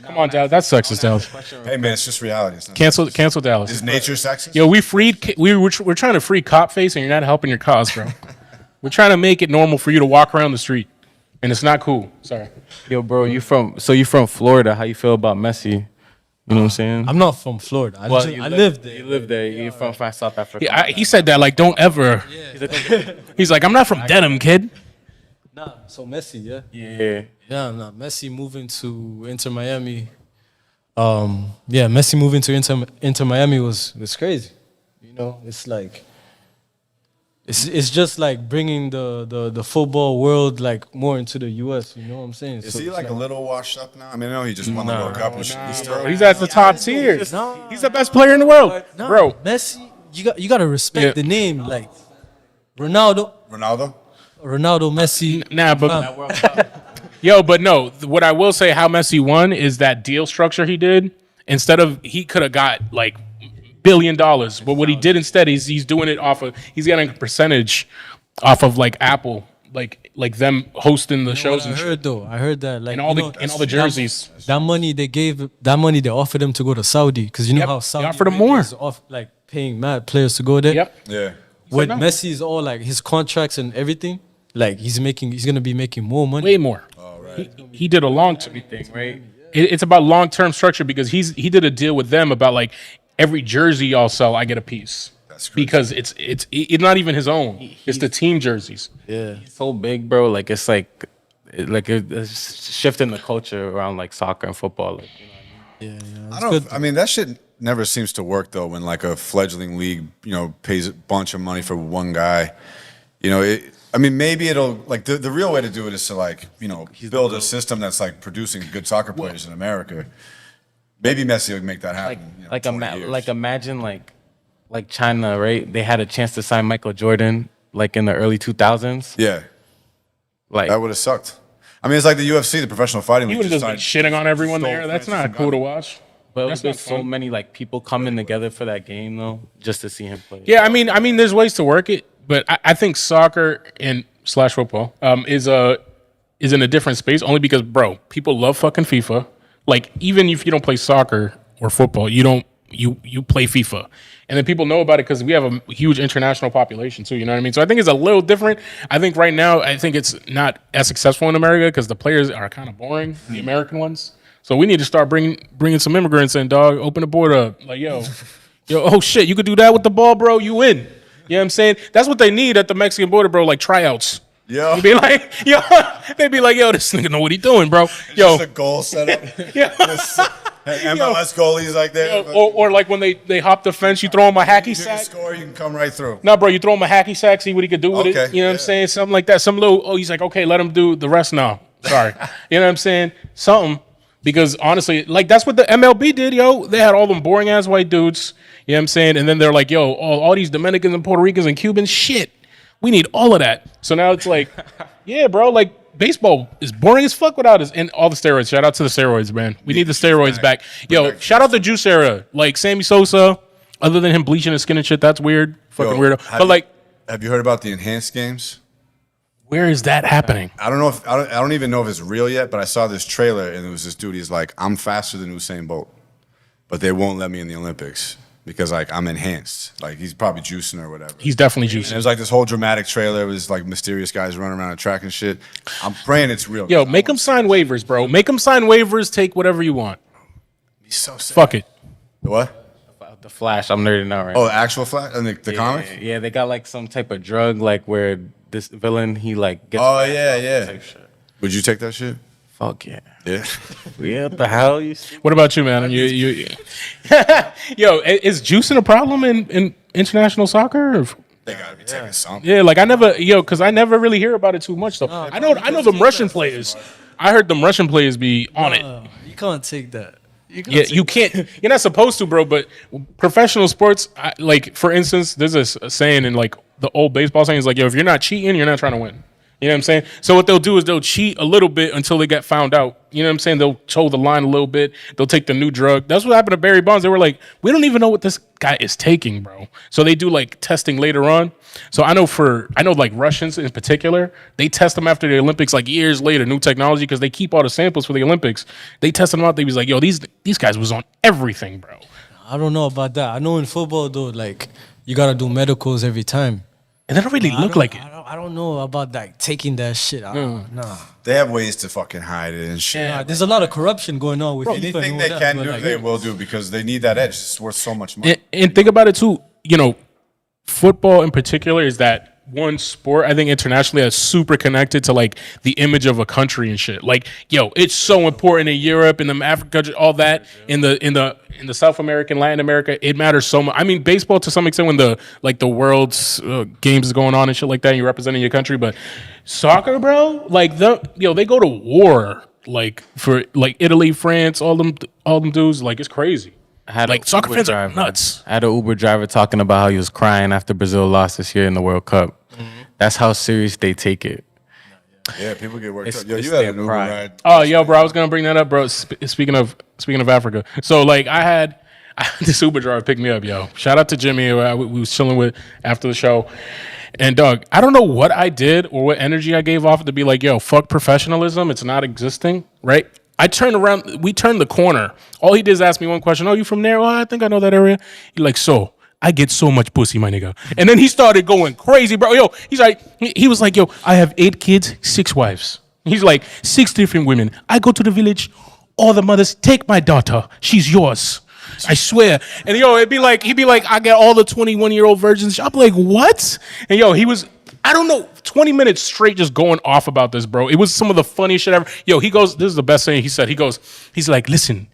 Come on, Dallas. That's sexist, Dallas. Hey man, it's just reality. It's not, Cancel Dallas. is nature sexist? Yo, we're trying to free cop face, and you're not helping your cause, bro. We're trying to make it normal for you to walk around the street, and it's not cool. Sorry. Yo, bro, you from Florida? How you feel about Messi? You know what I'm saying? I'm not from Florida. I live there. You live there. You're from South Africa. Yeah, he said that like, don't ever. He's like, I'm not from Dedham, kid. Nah, so Messi, yeah. Yeah. Yeah, nah, Messi moving to Inter Miami. Yeah, Messi moving to Inter Miami was crazy. You know, it's like it's just like bringing the football world like more into the US. You know what I'm saying? Is So he it's like a little washed up now? I mean, I know he just won the World Cup. And he's still, He's at the top tier. He's the best player in the world, no, bro. Messi, you gotta respect Yeah. the name, like Ronaldo, Ronaldo. Messi. Nah, but yo, but no. What I will say, how Messi won is that deal structure he did. Instead of he could have got like $1 billion, but what he did instead is he's doing it off of he's getting a percentage off of like Apple, like them hosting the shows and shit. I heard that like And all you the jerseys. That money they offered them to go to Saudi because you know Yep, how they Saudi offered him Arabia more. is like paying mad players to go there. Yep. Yeah. With no. Messi is all like his contracts and everything. Like he's gonna be making more money. Way more. He did a long term thing, right? It's about long term structure because he did a deal with them about like every jersey y'all sell, I get a piece. That's crazy. Because it's not even his own. It's the team jerseys. Yeah. It's so big, bro. Like it's it's shifting the culture around like soccer and football. Like, you know what I mean? Yeah. I don't. I mean, that shit never seems to work though. When like a fledgling league, pays a bunch of money for one guy. I mean, maybe it'll like the real way to do it is to like build a system that's like producing good soccer players in America. Maybe Messi would make that happen. Like 20 years. imagine like China, right? They had a chance to sign Michael Jordan like in the early 2000s. Yeah, Like that would have sucked. I mean, it's like the UFC, the professional fighting He league. would have just been signed- shitting on everyone stole there. That's Francis not cool to Ngannou. watch. But That's there's not so fun. many like people coming together for that game though, just to see him play. Yeah, I mean, there's ways to work it, but I think soccer and / football is in a different space only because, bro, people love fucking FIFA. Like, even if you don't play soccer or football, you play FIFA, and then people know about it because we have a huge international population too. You know what I mean? So I think it's a little different. I think right now, I think it's not as successful in America because the players are kind of boring, the American ones. So we need to start bringing some immigrants in, dog. Open the border up. Like, yo, oh shit, you could do that with the ball, bro. You win. You know what I'm saying? That's what they need at the Mexican border, bro. Like tryouts. Yo. They'd be like, they'd be like, yo, this nigga know what he doing, bro. Yo, Just a goal set up. yeah. MLS goalies like that. Or like when they hop the fence, you throw him a hacky You can sack. score, you can come right through. No, bro, you throw him a hacky sack, see what he could do with it. Okay, You know what I'm yeah. saying? Something like that. Some little, he's like, okay, let him do the rest now. Sorry. You know what I'm saying? Something. Because honestly, like that's what the MLB did, yo. They had all them boring ass white dudes. You know what I'm saying? And then they're like, yo, all these Dominicans and Puerto Ricans and Cubans, shit. We need all of that. So now it's like, yeah, bro, like baseball is boring as fuck without us. And all the steroids. Shout out to the steroids, man. We need the steroids back. Yo, shout out the juice era. Like Sammy Sosa, other than him bleaching his skin and shit, that's weird. Fucking weirdo. But like, have you heard about the enhanced games? where is that happening? I don't know if I don't even know if it's real yet, but I saw this trailer and it was this dude. He's like, I'm faster than Usain Bolt, but they won't let me in the Olympics because like I'm enhanced. Like he's probably juicing or whatever. He's definitely And it juicing. was like this whole dramatic trailer. It was like mysterious guys running around a track and shit. I'm praying it's real. Yo, make them sign waivers, bro. Make them sign waivers. Take whatever you want. He's so sick. Fuck it. What? The Flash, I'm nerding out right Oh, now. the actual Flash and the comic? Yeah, they got like some type of drug, like where this villain he like gets. Oh yeah. type shit. Would you take that shit? Fuck yeah. Yeah. Yeah, what the hell you? What about you, man? You Yo, is juicing a problem in international soccer? Or? They gotta be taking something. Yeah, like I never really hear about it too much though. I know them Russian players. I heard them Russian players be on it. You can't take that. Yeah, you can't. You're not supposed to, bro. But professional sports, like for instance, there's a saying in like the old baseball saying is like, yo, if you're not cheating, you're not trying to win. You know what I'm saying? So what they'll do is they'll cheat a little bit until they get found out. You know what I'm saying? They'll toe the line a little bit. They'll take the new drug. That's what happened to Barry Bonds. They were like, we don't even know what this guy is taking, bro. So they do like testing later on. So I know like Russians in particular, they test them after the Olympics like years later, new technology, because they keep all the samples for the Olympics. They test them out. They was like, yo, these guys was on everything, bro. I don't know about that. I know in football though, like you gotta do medicals every time. And they don't really look like it. I don't know about like taking that shit. Nah. They have ways to fucking hide it and shit. Nah, there's a lot of corruption going on with FIFA Anything and all they that, can but, do, like, they will do because they need that edge. It's worth so much money. And think about it too, you know, football in particular is that one sport I think internationally that's super connected to like the image of a country and shit. Like, yo, it's so important in Europe, in the Africa, all that, in the South American, Latin America, it matters so much. I mean, baseball to some extent when the world's games is going on and shit like that, and you're representing your country, but soccer, bro, like they go to war like for like Italy, France, all them dudes, like it's crazy. Like soccer fans are nuts. I had an Uber driver talking about how he was crying after Brazil lost this year in the World Cup. That's how serious they take it. Yeah, people get worked It's- up. Yo, it's you had their an Uber pride. ride. Oh, yo, bro, I was gonna bring that up, bro. Speaking of Africa, so like I had this Uber driver pick me up, yo. Shout out to Jimmy, who we was chilling with after the show. And Doug, I don't know what I did or what energy I gave off to be like, yo, fuck professionalism. It's not existing, right? I turned around. We turned the corner. All he did is ask me one question. Oh, you from there? Oh, I think I know that area. He like, so I get so much pussy, my nigga. And then he started going crazy, bro. Yo, he's like, he was like, yo, I have 8 kids, 6 wives. He's like, 6 different women. I go to the village. All the mothers take my daughter. She's yours. I swear. And yo, he'd be like, I get all the 21-year-old virgins. I'm like, what? And yo, he was, I don't know, 20 minutes straight just going off about this, bro. It was some of the funniest shit ever. Yo, he goes, this is the best thing he said. He's like, listen,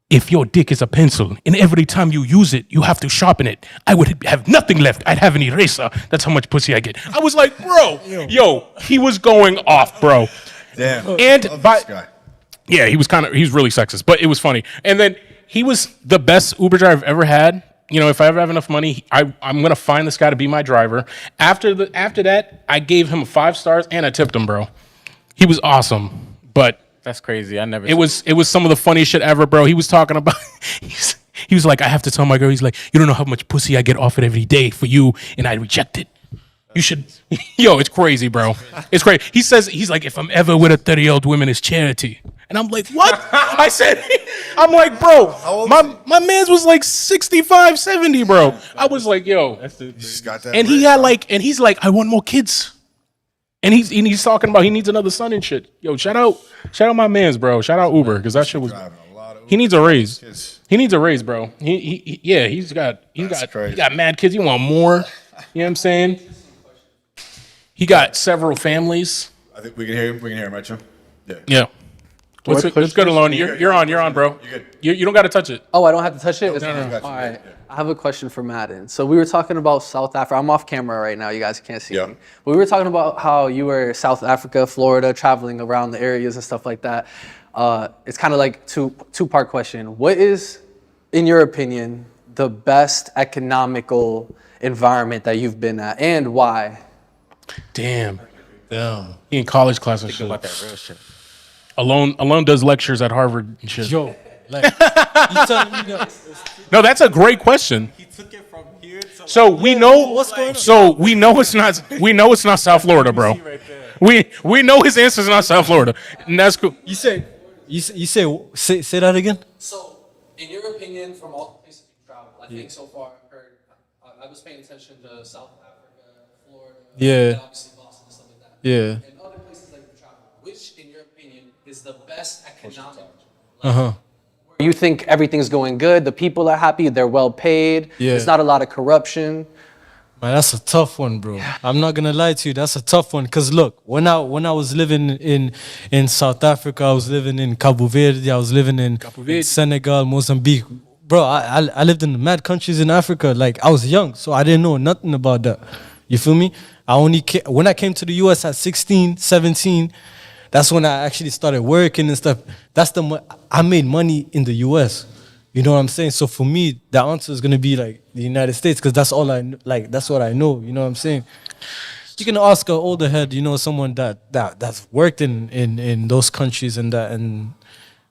if your dick is a pencil and every time you use it, you have to sharpen it, I would have nothing left. I'd have an eraser. That's how much pussy I get. I was like, bro, yo, he was going off, bro. Damn. And Love by, this guy. yeah, he was really sexist, but it was funny. And then he was the best Uber driver I've ever had. You know, if I ever have enough money, I'm gonna find this guy to be my driver. After that, I gave him 5 stars and I tipped him, bro. He was awesome, but That's crazy. I never. it was some of the funniest shit ever, bro. He was talking about He was like, I have to tell my girl. He's like, you don't know how much pussy I get offered every day for you, and I reject it. You should, yo, it's crazy, bro. It's crazy. He says, he's like, if I'm ever with a 30-year-old woman, it's charity. And I'm like, what? I said, I'm like, bro, my man's was like 65, 70, bro. I was like, yo. He's got that. And he had like, and he's like, I want more kids. And he's talking about he needs another son and shit. Yo, shout out my man's, bro. Shout out Uber, because that shit was. He needs a raise. He needs a raise, bro. He's got mad kids. He want more. You know what I'm saying? He got several families. I think we can hear him. We can hear him, right, Joe? Yeah. Let's go to Lonnie. You're on, bro. You don't got to touch it. Oh, I don't have to touch it? No. All right. I have a question for Madden. So we were talking about South Africa. I'm off camera right now. You guys can't see me. But we were talking about how you were South Africa, Florida, traveling around the areas and stuff like that. It's kind of like two-part question. What is, in your opinion, the best economical environment that you've been at, and why? Damn. He in college class and shit. About that real shit. Alone does lectures at Harvard and shit. Yo, like, you telling me that? No, that's a great question. He took it from here to So we know what's going on? So we know it's not South Florida, bro. We know his answer's not South Florida. And that's cool. You say that again? So, in your opinion, from all the places you traveled, I think so far I've heard, I was paying attention to South Africa, Florida, and obviously Boston and stuff like that. Yeah. And other places that you traveled, which, in your opinion, is the best economic? Where you think everything's going good, the people are happy, they're well paid, there's not a lot of corruption. Man, that's a tough one, bro. I'm not gonna lie to you, that's a tough one. Cause look, when I was living in South Africa, I was living in Cabo Verde, I was living in Senegal, Mozambique. Bro, I lived in the mad countries in Africa. Like, I was young, so I didn't know nothing about that. You feel me? When I came to the US at 16, 17, that's when I actually started working and stuff. I made money in the US. You know what I'm saying? So for me, the answer is gonna be like the United States, because that's all that's what I know. You know what I'm saying? You can ask an older head, someone that's worked in those countries and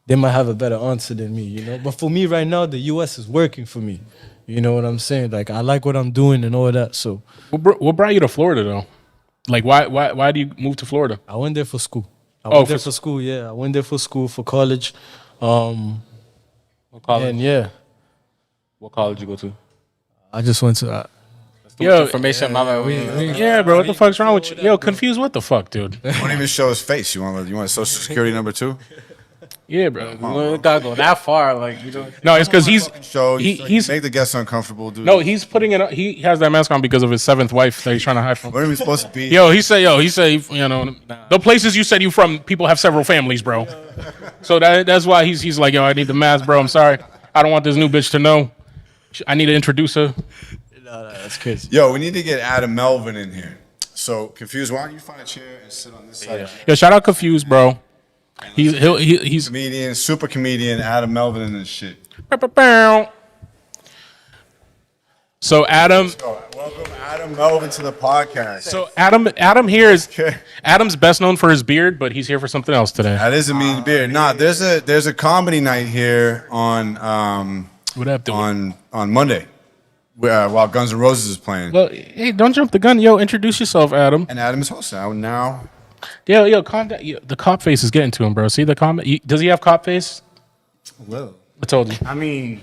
they might have a better answer than me, But for me right now, the US is working for me. You know what I'm saying? Like, I like what I'm doing and all that. So What brought you to Florida though? Like why do you move to Florida? I went there for school. I went there for school, for college. What college? And yeah. What college you go to? I just went to Yo, information, mama. Yeah, bro. What the fuck's wrong with you? Yo, Confused. What the fuck, dude? Won't even show his face. You want a social security number too? Yeah, bro. We gotta go that far, like No, it's because he's make the guests uncomfortable, dude. No, he's putting it. He has that mask on because of his 7th wife that he's trying to hide from. Where are we supposed to be? He said, the places you said you from, people have several families, bro. So that's why he's like, I need the mask, bro. I'm sorry, I don't want this new bitch to know. I need to introduce her. No, that's crazy. Yo, we need to get Adam Melvin in here. So, Confused, why don't you find a chair and sit on this side? Yo, shout out Confused, bro. He's comedian, super comedian, Adam Melvin and this shit. So Adam, welcome Adam Melvin to the podcast. So Adam here is Adam's best known for his beard, but he's here for something else today. That is a mean beard. Nah, there's a comedy night here on on Monday, while Guns N' Roses is playing. Well, hey, don't jump the gun, yo. Introduce yourself, Adam. And Adam is hosting now. Yo, the cop face is getting to him, bro. See the comment? Does he have cop face? Well, I told you. I mean,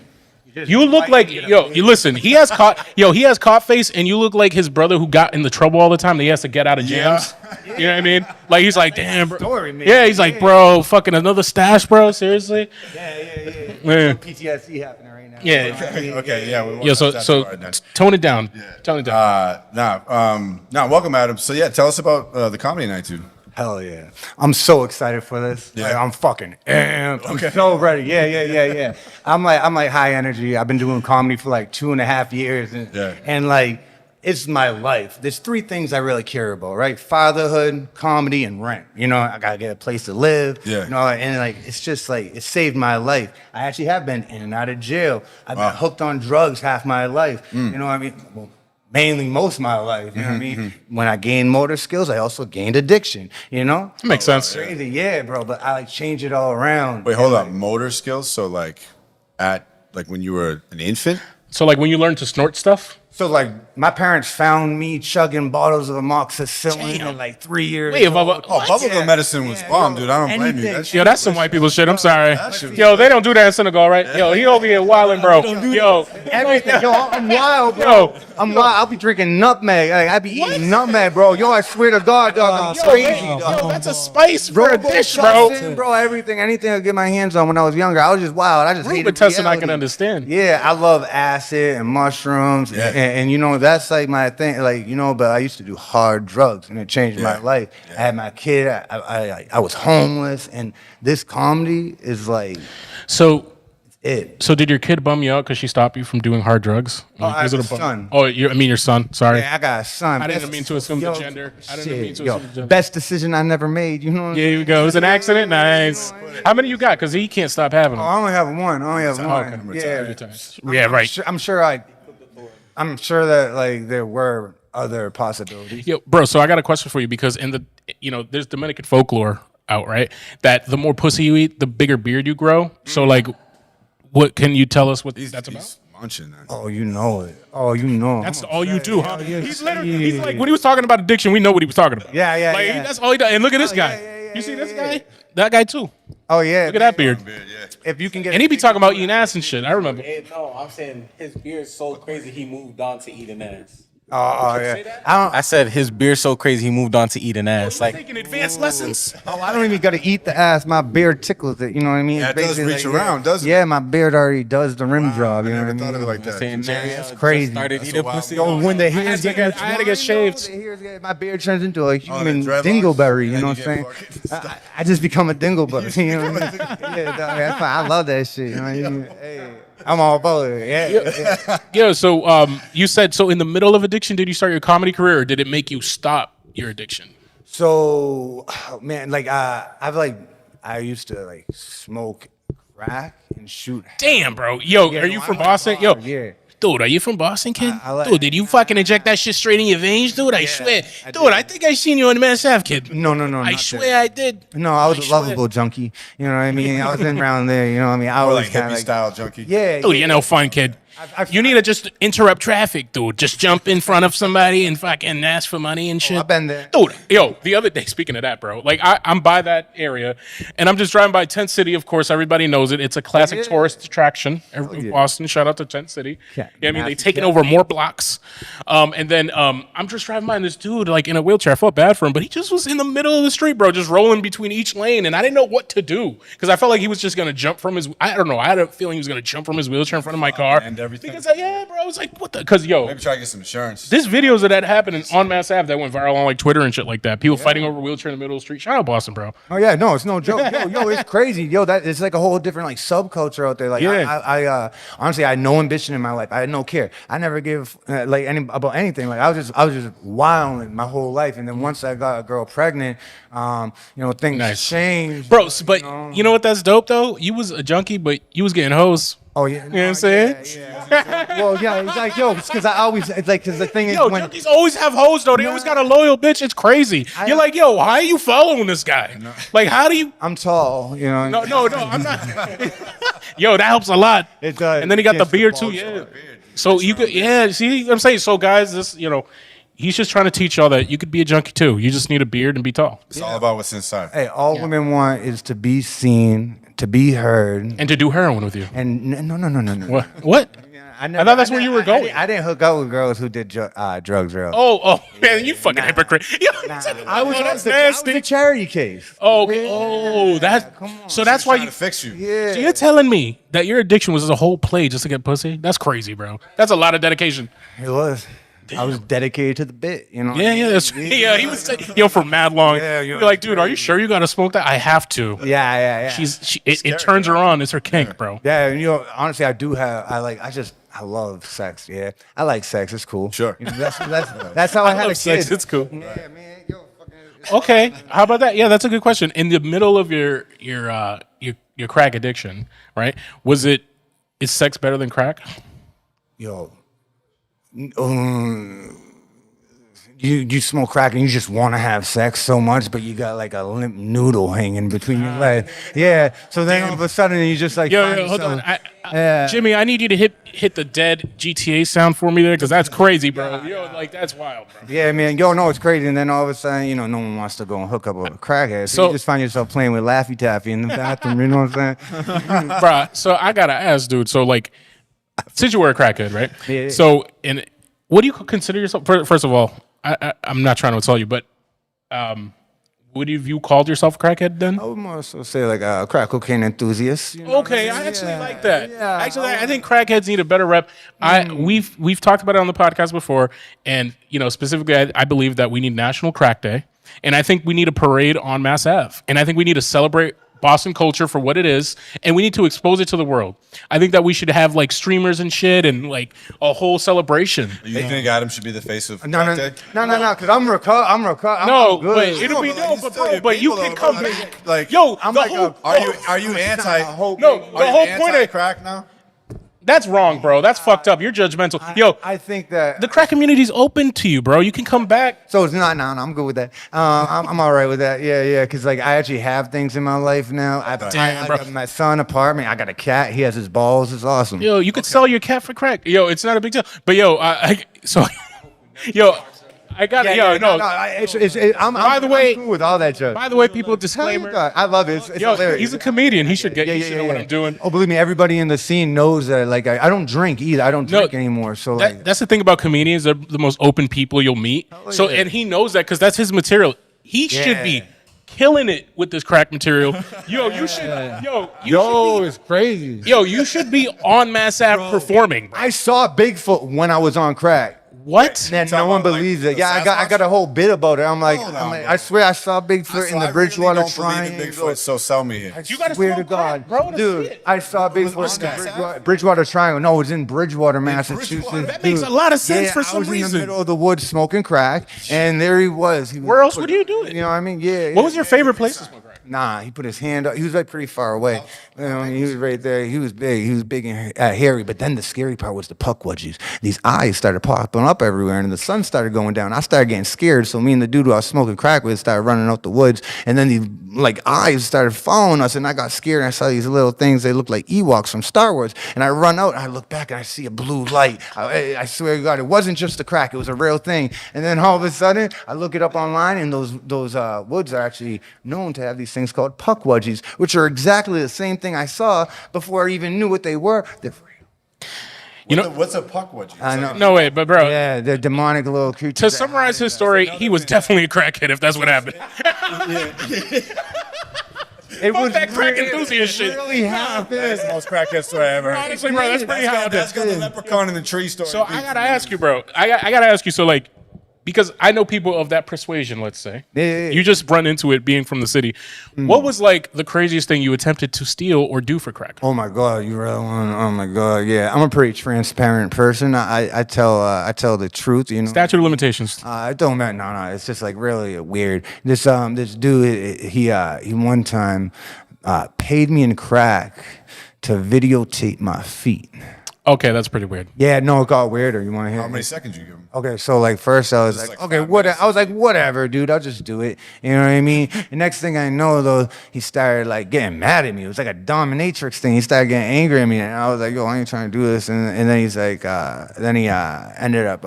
you look like you listen. He has cop face, and you look like his brother who got into trouble all the time. That he has to get out of jams. Yeah. You know what I mean? Like he's like, damn, bro. Story, man. Yeah, he's like, bro, fucking another stash, bro. Seriously? Yeah. PTSD happening right now. Yeah. Okay. Yeah. Yeah. So tone it down. Yeah. Tone it down. Welcome, Adam. So yeah, tell us about the comedy night, dude. Hell yeah. I'm so excited for this. Yeah. Like, I'm fucking amped. I'm so ready. Yeah. I'm like high energy. I've been doing comedy for like 2.5 years. And like, it's my life. There's 3 things I really care about, right? Fatherhood, comedy, and rent. I gotta get a place to live. Yeah. And like, it's just like, it saved my life. I actually have been in and out of jail. I've been hooked on drugs half my life. You know what I mean? Well, mainly most of my life, you know what I mean? When I gained motor skills, I also gained addiction, Makes sense. Crazy, yeah, bro, but I like change it all around. Wait, hold up. Motor skills? So like at like when you were an infant? So like when you learned to snort stuff? So like my parents found me chugging bottles of amoxicillin at like 3 years Wait, old. Bubblegum medicine was bomb, dude. I don't blame you. That shit Yo, that's some white people shit. I'm sorry. shit was- Yo, they don't do that in Senegal, right? Yo, he over here wilding, bro. Yo, Everything. Yo, I'm wild, bro. Yo. I'm wild. I'll be drinking nutmeg. Like, I be eating nutmeg, bro. Yo, I swear to God, dog. I'm crazy, dog. yo, that's a spice for a dish, bro. Bro, everything, anything I get my hands on when I was younger, I was just wild. I just hated Robitussin, I reality. can understand. Yeah, I love acid and mushrooms, and you know that's like my thing. Like you know, but I used to do hard drugs, and it changed my life. I had my kid. I was homeless, and this comedy is like So, it. so did your kid bum you out because she stopped you from doing hard drugs? I Is have it a bum- son. Oh, I mean your son. Sorry. Yeah, I got a son. I didn't mean to assume the gender. I didn't mean to Yo, assume the gender. best decision I never made. You know. What I'm Here you go. It was an accident. Nice. How many you got? Because he can't stop having Oh, them. I only have one. Yeah, right. I'm sure that like there were other possibilities. Yo, bro, so I got a question for you because in the, there's Dominican folklore out, right? That the more pussy you eat, the bigger beard you grow. So, like, what can you tell us what that's about? He's munching that. Oh, you know it. Oh, you know. That's all you do, huh? He's like, when he was talking about addiction, we know what he was talking about. Yeah. Like, that's all he does. And look at this guy. You see this guy? That guy, too. Oh yeah. Look at that beard. If you can get. And he be talking about eating ass and shit. I remember. No, I'm saying his beard's so crazy he moved on to eating ass. Oh yeah. I said his beard's so crazy he moved on to eating ass. Like Taking advanced lessons. I don't even gotta eat the ass. My beard tickles it. You know what I mean? Yeah, it does Basically, reach like, around, doesn't it? Yeah, my beard already does the rim job. You know what I I never thought of it mean? like that. saying Jerry That's just crazy. started That's eating a wild pussy. Yo, when the I hairs had to get shaved. my beard turns into a human dreadlocks? dingleberry. And You then know you what I'm saying? get fucking I just become a dingleberry. You know what I mean? Yeah, dog, that's fine. I love that shit. You know what I mean? Hey, I'm all about it. Yeah. Yeah, so you said, so in the middle of addiction, did you start your comedy career or did it make you stop your addiction? So, man, like I used to like smoke crack and shoot. Damn, bro. Yo, Yeah, are you no, from I went Boston? hard, Yo, yeah. dude, are you from Boston, kid? I like- Dude, did you fucking inject that shit straight in your veins, dude? I swear. Dude, I think I seen you on the Mass Ave, kid. No, I not swear that. I did. No, I was I a swear. lovable junkie. You know what I mean? I was in around there. You know what I mean? I Or was like kind hippie of like, style junkie. yeah. Dude, you're no fun, kid. You need to just interrupt traffic, dude. Just jump in front of somebody and fucking ask for money and shit. I've been there. Dude, yo, the other day, speaking of that, bro, like I'm by that area and I'm just driving by Tent City. Of course, everybody knows it. It's a classic yeah. tourist attraction. yeah. Boston, shout out to Tent City. Yeah, I mean, they massive, taken yeah. over more blocks. And then I'm just driving by and this dude, like in a wheelchair. I felt bad for him, but he just was in the middle of the street, bro, just rolling between each lane. And I didn't know what to do because I felt like he was just going to jump from his, I don't know. I had a feeling he was going to jump from his wheelchair in front of my car. And everything. Because, yeah, bro, I was like, what the? Because, yo, Maybe try to get some insurance. there's videos of that happening on Mass Ave that went viral on like Twitter and shit like that. People fighting over a wheelchair in the middle of the street. Shout out Boston, bro. Oh yeah, no, it's no joke. Yo, it's crazy. Yo, that it's like a whole different like subculture out there. Like Yeah. I honestly, I had no ambition in my life. I had no care. I never gave like about anything. Like I was just wilding my whole life. And then once I got a girl pregnant, things changed. Bro, but you know what that's dope though? You was a junkie, but you was getting hoes. Oh yeah, You know what I'm saying? Well, yeah, it's like yo, because I always it's like because the thing is Yo, when junkies always have hoes though. They always got a loyal bitch. It's crazy. You're like, yo, how are you following this guy? Like, how do you? I'm tall, you know. No, I'm not. Yo, that helps a lot. It does. And then he got the Yes, the beard balls too. on Yeah. So you could, see what I'm saying? So guys, this, he's just trying to teach y'all that you could be a junkie too. You just need a beard and be tall. It's all about what's inside. Hey, all women want is to be seen, to be heard, And to do heroin with you. and no. What? I thought that's where you were going. I didn't hook up with girls who did drugs, real. Oh, man, you fucking hypocrite. Yo, I was, that's that was nasty. a charity case. So that's why Trying you. to fix you. Yeah. So you're telling me that your addiction was a whole play just to get pussy? That's crazy, bro. That's a lot of dedication. It was. I was dedicated to the bit, you know. Yeah, that's, yeah. He was saying, for mad long. Yeah, You're like, dude, are you sure you gotta smoke that? I have to. Yeah. It turns her on. It's her kink, bro. Yeah, and honestly, I love sex. Yeah, I like sex. It's cool. Sure. That's how I had a Sex, kid. it's cool. Yeah, man. Yo, fucking. Okay, how about that? Yeah, that's a good question. In the middle of your crack addiction, right? Is sex better than crack? Yo. you smoke crack and you just want to have sex so much, but you got like a limp noodle hanging between your legs. Yeah. So then all of a sudden you just like Hold on. Jimmy, I need you to hit the dead GTA sound for me there, because that's crazy, bro. Like that's wild, bro. Yeah, man. No, it's crazy. And then all of a sudden, no one wants to go and hook up with a crackhead. So you just find yourself playing with Laffy Taffy in the bathroom. You know what I'm saying? Bro, so I gotta ask, dude. So like, since you were a crackhead, right? Yeah. So, and what do you consider yourself? First of all, I'm not trying to tell you, but would you called yourself a crackhead then? I would more so say like a crack cocaine enthusiast. Okay, I actually like that. Yeah, actually, I think crackheads need a better rep. We've talked about it on the podcast before, and specifically, I believe that we need National Crack Day, and I think we need a parade on Mass Ave, and I think we need to celebrate Boston culture for what it is, and we need to expose it to the world. I think that we should have like streamers and shit, and like a whole celebration. You think Adam should be the face of No, Crack Day? because I'm recovered. No, good. but it'll be but you can come back. Like, Yo, I'm the like whole, are you anti? no, the whole point of crack now. that's wrong, bro. That's fucked up. You're judgmental. Yo, I think that the crack community's open to you, bro. You can come back. So it's not. No, I'm good with that. I'm all right with that. Yeah. Because like I actually have things in my life now. I got my son apartment. I got a cat. He has his balls. It's awesome. Yo, you could sell your cat for crack. Yo, it's not a big deal. But yo, I'm cool with all that shit. By the way, people, disclaimer. I love it. It's hilarious. He's a comedian. He should know what I'm doing. Oh, believe me, everybody in the scene knows that. Like, I don't drink either. I don't drink anymore. So that's the thing about comedians. They're the most open people you'll meet. And he knows that because that's his material. He should be killing it with this crack material. Yo, you should. It's crazy. Yo, you should be on Mass Ave performing. Bro. I saw Bigfoot when I was on crack. What? And no one believes it. Yeah, I got a whole bit about it. I'm like, I swear I saw Bigfoot in the Bridgewater Triangle. Bigfoot, so sell me here. You gotta swear to God, bro, dude, I saw Bigfoot in the Bridgewater Triangle. No, it was in Bridgewater, Massachusetts. That makes a lot of sense for some reason. I was in the middle of the woods smoking crack, and there he was. Where else would you do it? You know what I mean? Yeah. What was your favorite place to smoke crack? Nah, he put his hand up. He was like pretty far away. He was right there. He was big. He was big and hairy. But then the scary part was the puckwudgies. These eyes started popping up everywhere, and the sun started going down. I started getting scared. So me and the dude who I was smoking crack with started running out the woods. And then these eyes started following us, and I got scared. And I saw these little things. They looked like Ewoks from Star Wars. And I run out, and I look back, and I see a blue light. I swear to God, it wasn't just a crack. It was a real thing. And then all of a sudden, I look it up online, and those woods are actually known to have these things called puckwudgies, which are exactly the same thing I saw before I even knew what they were. They're real. What's a puckwudgie? I know. No way, but bro. Yeah, they're demonic little creatures. To summarize his story, he was definitely a crackhead if that's what happened. It was that crack enthusiast shit. Really happened. That's the most crackhead story I ever heard. Honestly, bro, that's pretty high. That's got the leprechaun in the tree story. So I gotta ask you, bro. I gotta ask you. So like, because I know people of that persuasion, let's say. Yeah. You just run into it being from the city. What was like the craziest thing you attempted to steal or do for crack? Oh my God, you really want? Oh my God, yeah. I'm a pretty transparent person. I tell the truth. You know. Statute of limitations. It don't matter. No. It's just like really weird. This dude, he one time paid me in crack to videotape my feet. Okay, that's pretty weird. Yeah, no, it got weirder. You want to hear? How many seconds you give him? Okay, so like first I was like okay, I was like, whatever, dude, I'll just do it. You know what I mean? The next thing I know, though, he started like getting mad at me. It was like a dominatrix thing. He started getting angry at me, and I was like, yo, I ain't trying to do this. And then he's like, then he ended up,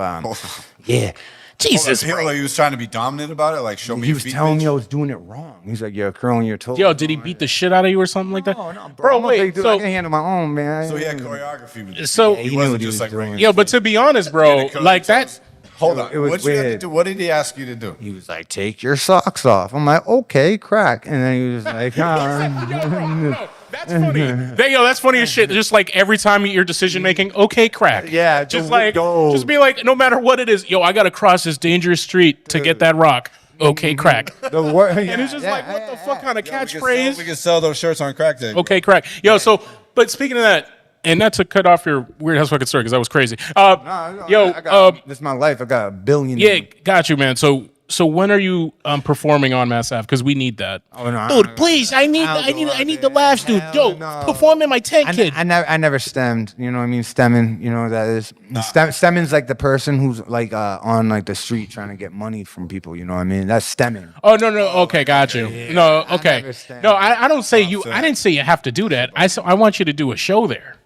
yeah. Jesus, he was trying to be dominant about it, like show me. He was telling me I was doing it wrong. He's like, "You're curling your toes." Yo, did he beat the shit out of you or something like that? No, bro. Wait, so I can handle my own, man. So he had choreography with you. So he wasn't just like doing. Yo, but to be honest, bro, like that. Hold on. It was What'd you have to weird. do? What did he ask you to do? He was like, "Take your socks off." I'm like, "Okay, crack." And then he was like, No, that's funny. That's funny as shit. Just like every time you're decision making, okay, crack. Yeah, just be like, no matter what it is, yo, I gotta cross this dangerous street to get that rock. Okay, crack. And it's just like, what the fuck kind of catchphrase? We can sell those shirts on Crack Day. Okay, crack. Yo, so, but speaking of that, and not to cut off your weird ass fucking story because that was crazy. this is my life. I got $1 billion. Yeah, got you, man. So So when are you performing on Mass Ave? Because we need that. Oh, no, Dude, please, I need the laughs, dude. Yo, perform in my tent, kid. I never stemmed. You know what I mean? Stemming. You know what that is? Stemming's like the person who's like on like the street trying to get money from people. You know what I mean? That's stemming. Oh no. Okay, got you. Yeah. No, okay. never stemmed. No, I don't say you. I didn't say you have to do that. I want you to do a show there.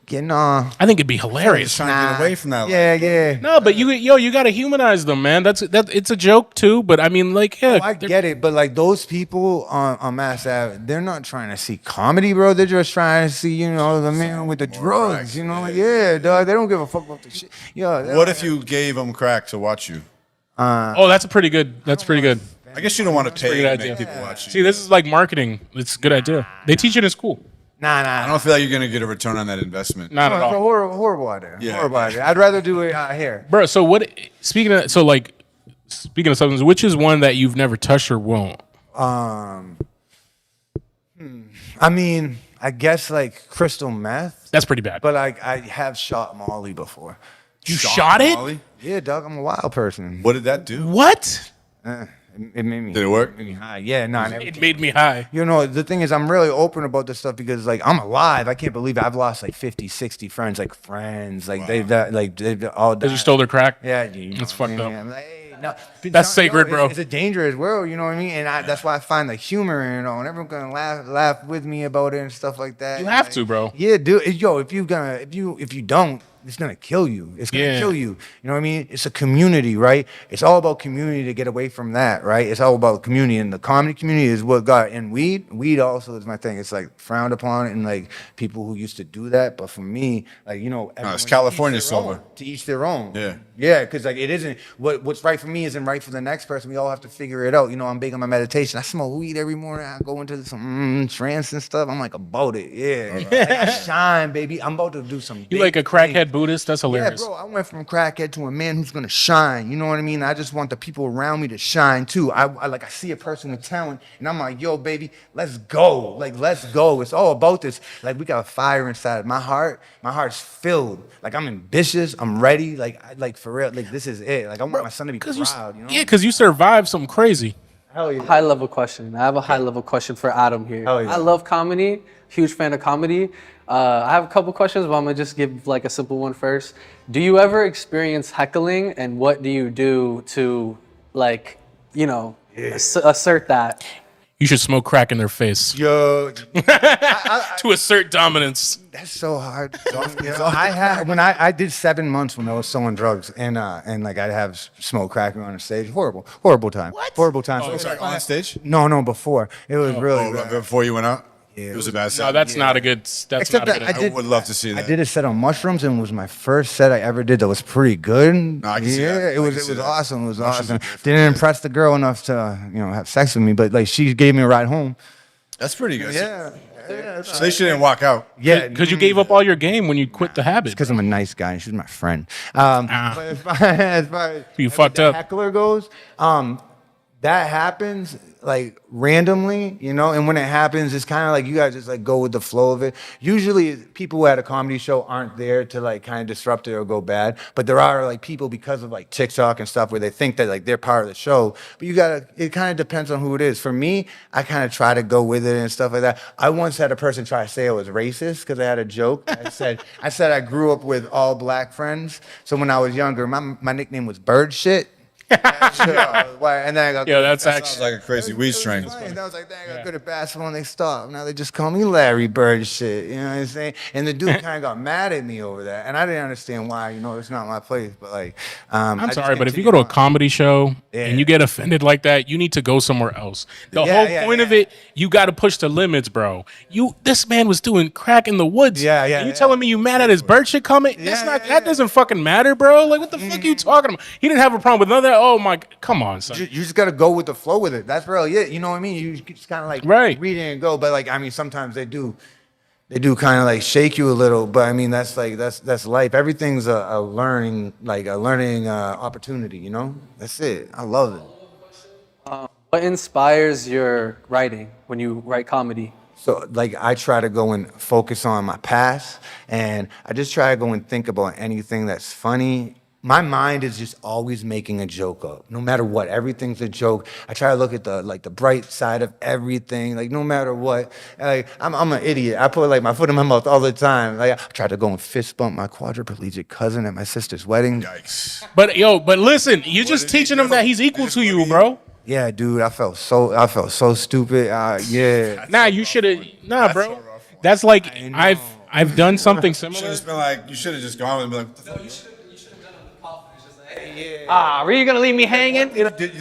Getting on. I think it'd be hilarious. Trying to get away from that. Yeah. No, but you gotta humanize them, man. That's it's a joke too, but I mean, like, yeah. I get it, but like those people on Mass Ave, they're not trying to see comedy, bro. They're just trying to see, the man with the drugs. You know, like, yeah, dog. They don't give a fuck about the shit. Yeah. What if you gave them crack to watch you? Oh, that's pretty good. That's pretty good. I guess you don't want to Pretty pay good to idea. make people watch you. See, this is like marketing. It's a good idea. They teach it in school. I don't feel like you're gonna get a return on that investment. Not at It's a all, horrible idea. Yeah. Horrible idea. I'd rather do it here. bro. So what? Speaking of substance, which is one that you've never touched or won't? I mean, I guess like crystal meth, That's pretty bad. but like I have shot Molly before. You shot it? Molly? Yeah, dog. I'm a wild person. What did that do? What? It made me. Did it work? Made me high. Yeah, no. It made me high. The thing is, I'm really open about this stuff because, like, I'm alive. I can't believe it. I've lost like 50, 60 friends, like friends, like they've all died. Because you stole their crack. Yeah, That's fucked up. I'm like, hey, no, That's sacred, bro. It's a dangerous world, you know what I mean? And that's why I find the humor in it all, and everyone's gonna laugh with me about it and stuff like that. You have to, bro. Yeah, dude. Yo, if you don't, it's gonna kill you. It's gonna kill you. You know what I mean? It's a community, right? It's all about community to get away from that, right? It's all about community, and the comedy community is what got. And weed also is my thing. It's like frowned upon, and like people who used to do that. But for me, like it's California sober. To each their own. Yeah, because like it isn't what's right for me isn't right for the next person. We all have to figure it out. I'm big on my meditation. I smoke weed every morning. I go into some trance and stuff. I'm like about it. Yeah, like, I shine, baby. I'm about to do some. You like a crackhead Buddhist? That's hilarious. Yeah, bro. I went from crackhead to a man who's gonna shine. You know what I mean? I just want the people around me to shine too. I see a person with talent, and I'm like, yo, baby, let's go. Like, let's go. It's all about this. Like, we got a fire inside my heart. My heart's filled. Like, I'm ambitious. I'm ready. Like for real. Like, this is it. Like, I want my son to be proud. Yeah, because you survived something crazy. Hell yeah. High level question. I have a high level question for Adam here. Hell yeah. I love comedy. Huge fan of comedy. I have a couple questions, but I'm gonna just give like a simple one first. Do you ever experience heckling, and what do you do to assert that? You should smoke crack in their face Yo, to assert dominance. that's so hard. I had when I did 7 months when I was selling drugs, and like I'd have smoke cracking on the stage. Horrible time. What? Horrible time. Oh, sorry, on stage? No, before it was really Oh, bad. before you went out? Yeah, It was a bad set. No, that's not a good. That's Except not a that good. I did- I would love to see that. I did a set on mushrooms, and it was my first set I ever did that was pretty good. No, I can see that. It I was can see that. awesome. It was Mushrooms awesome. are good for Didn't that. impress the girl enough to have sex with me, but like she gave me a ride home. That's pretty good. Yeah. So they shouldn't walk out. Yeah, Because you gave up all your game when you quit the habit. because I'm a nice guy and she's my friend. But as far as You fucked the up. heckler goes, that happens like randomly, and when it happens, it's kind of like you guys just like go with the flow of it. Usually people who at a comedy show aren't there to like kind of disrupt it or go bad, but there are like people because of like TikTok and stuff where they think that like they're part of the show, but it kind of depends on who it is. For me, I kind of try to go with it and stuff like that. I once had a person try to say I was racist because I had a joke. I said I grew up with all black friends, so when I was younger, my nickname was bird shit. And then I got That's Sounds actually. like a crazy weed strain. and I was like, dang, I got good at basketball, and they stopped. Now they just call me Larry Bird shit. You know what I'm saying? And the dude kind of got mad at me over that, and I didn't understand why. It's not my place, but like, I'm sorry, but if you go to a comedy show and you get offended like that, you need to go somewhere else. The whole point of it, you got to push the limits, bro. This man was doing crack in the woods. And you telling me you mad at his bird shit comment? That doesn't fucking matter, bro. Like, what the fuck are you talking about? He didn't have a problem with none of that. Oh my, come on, son. you just got to go with the flow with it. That's really it. You know what I mean? You just kind of like read it and go. But like, I mean, sometimes they do kind of like shake you a little. But I mean, that's life. Everything's a learning opportunity. That's it. I love it. What inspires your writing when you write comedy? So like I try to go and focus on my past, and I just try to go and think about anything that's funny my mind is just always making a joke up, no matter what. Everything's a joke. I try to look at the bright side of everything, like no matter what. Like I'm an idiot. I put like my foot in my mouth all the time. Like I tried to go and fist bump my quadriplegic cousin at my sister's wedding. Yikes. But listen, you're just teaching him that he's equal to you, bro. Yeah, dude, I felt so stupid. Yeah. Nah, you should have. Nah, bro. That's like I've done something You should similar. have been like, you should have just gone and been like, what the fuck? Were you gonna leave me hanging? Did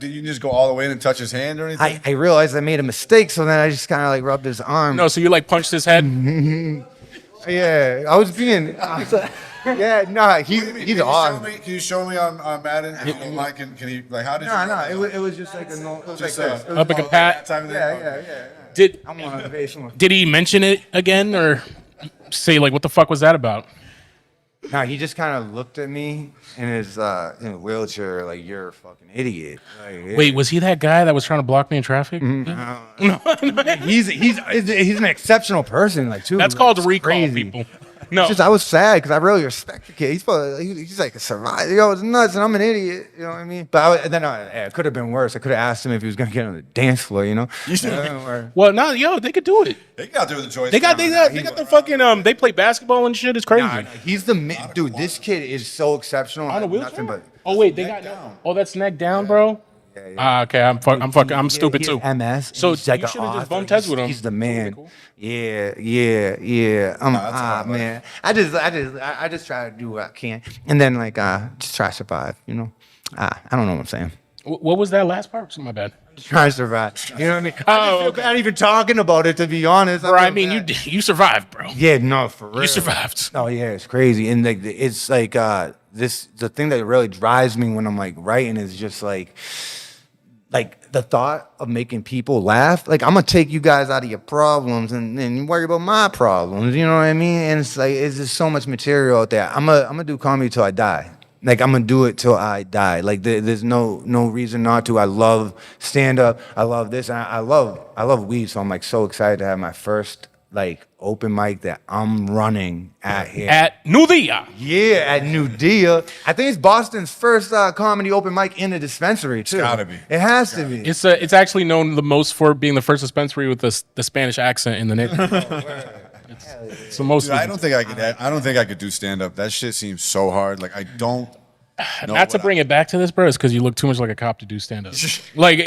you just go all the way in and touch his hand or anything? I realized I made a mistake, so then I just kind of like rubbed his arm. No, so you like punched his head. Yeah, I was being. Yeah, nah, he's awesome. Can you show me on Madden? If you don't mind, can he, like, how did you? It was just like a no. It was Just like this. It was Up like a pat. Time of the Yeah. Did I'm on a base. did he mention it again or say like what the fuck was that about? Nah, he just kind of looked at me in his in a wheelchair, like you're a fucking idiot. Like, Wait, was he that guy that was trying to block me in traffic? he's an exceptional person, like too. That's like, called it's recall, crazy. people. No, It's just I was sad because I really respect the kid. He's like a survivor. Yo, it's nuts, and I'm an idiot. You know what I mean? But it could have been worse. I could have asked him if he was gonna get on the dance floor. You know? well, no, yo, they could do it. They got there with the choice. They got the fucking they play basketball and shit. It's crazy. Nah, he's the dude. This kid is so exceptional. On a Nothing wheelchair? but Oh wait, they got down. Oh, that's neck down, bro. Okay, I'm stupid He too. has MS. So He's like you an should have just author. bumped heads with him. He's the That would've man. been cool. Yeah. Man. I just try to do what I can, and then like just try to survive. You know. I don't know what I'm saying. What was that last part? My bad. Try to survive. You know what I mean? Oh, I just feel okay. bad even talking about it, to be honest. Bro, I feel mean, bad. you survived, bro. Yeah, no, for real. You survived. Oh yeah, it's crazy, and like it's like the thing that really drives me when I'm like writing is just like the thought of making people laugh. Like I'm gonna take you guys out of your problems and then worry about my problems. You know what I mean? And it's like it's just so much material out there. I'm gonna do comedy till I die. Like I'm gonna do it till I die. Like there's no reason not to. I love stand up. I love this. And I love weed. So I'm like so excited to have my first like open mic that I'm running at here. At Mvden. Yeah, at New Dia. I think it's Boston's first comedy open mic in a dispensary too. It's gotta be. It has to be. It's actually known the most for being the first dispensary with the Spanish accent in the neighborhood. It's the most. Dude, I don't think I could do stand up. That shit seems so hard. Like I don't. Not to bring it back to this, bro, is because you look too much like a cop to do stand up. like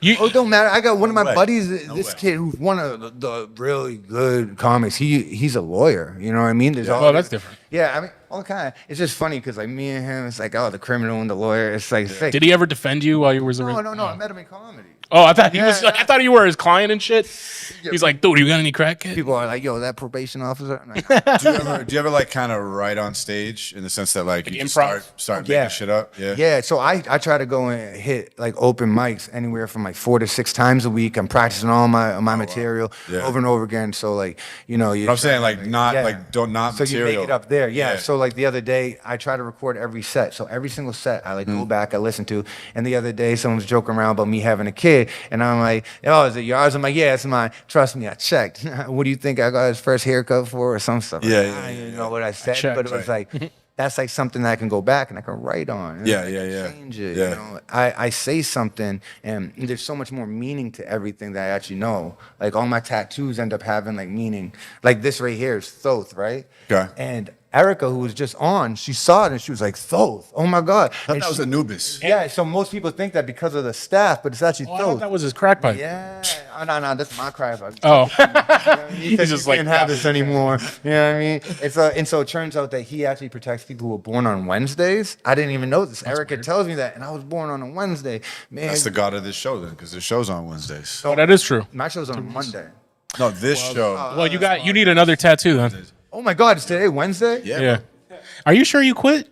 you. Oh, it don't matter. I got one of my way. buddies, No this way. kid who's one of the really good comics. He's a lawyer. You know what I mean? There's all Oh, that's different. Yeah, I mean, all kind of. It's just funny because like me and him, it's like the criminal and the lawyer. It's like sick. Did he ever defend you while you were? No. I met him in comedy. Oh, I thought he was. Yeah. I thought you were his client and shit. He's like, dude, you got any crack? Kid? People are like, "Yo, that probation officer." I'm like, Do you ever like kind of write on stage in the sense that like you just improv? start Yeah. making shit up? Yeah. Yeah, so I try to go and hit like open mics anywhere from like 4 to 6 times a week. I'm practicing all my material Yeah. over and over again. So like, you know, But I'm saying like not Yeah. like don't not so material. you make it up there. Yeah. Yeah. So like the other day, I try to record every set. So every single set, I like go back, I listen to. And the other day, someone was joking around about me having a kid, and I'm like, "Oh, is it yours?" I'm like, "Yeah, it's mine." Trust me, I checked. What do you think I got his first haircut for, or some stuff? Yeah, Like, yeah, I don't yeah, even know what I said, checked, but it was like. That's like something that I can go back and I can write on. And Yeah, I yeah, can yeah. Change it. Yeah. You know? I say something and there's so much more meaning to everything that I actually know. Like all my tattoos end up having like meaning. Like this right here is Thoth, right? Okay. And Erica, who was just on, she saw it and she was like, Thoth, oh my God. I thought And that was she- Anubis. yeah, so most people think that because of the staff, but it's actually Oh, I thought Thoth. that was his crack pipe. Yeah, no, that's my cry. Oh, He said just you can't like, have this anymore. You know what I mean? It's and so it turns out that he actually protects people who were born on Wednesdays. I didn't even know this. Erica tells me that, and I was born on a Wednesday. Man, That's the god of this show then, because the show's on Wednesdays. oh, that is true. my show's on a Monday. No, this show. Well, you need another tattoo then. Oh my God, it's today Wednesday? Yeah. Are you sure you quit?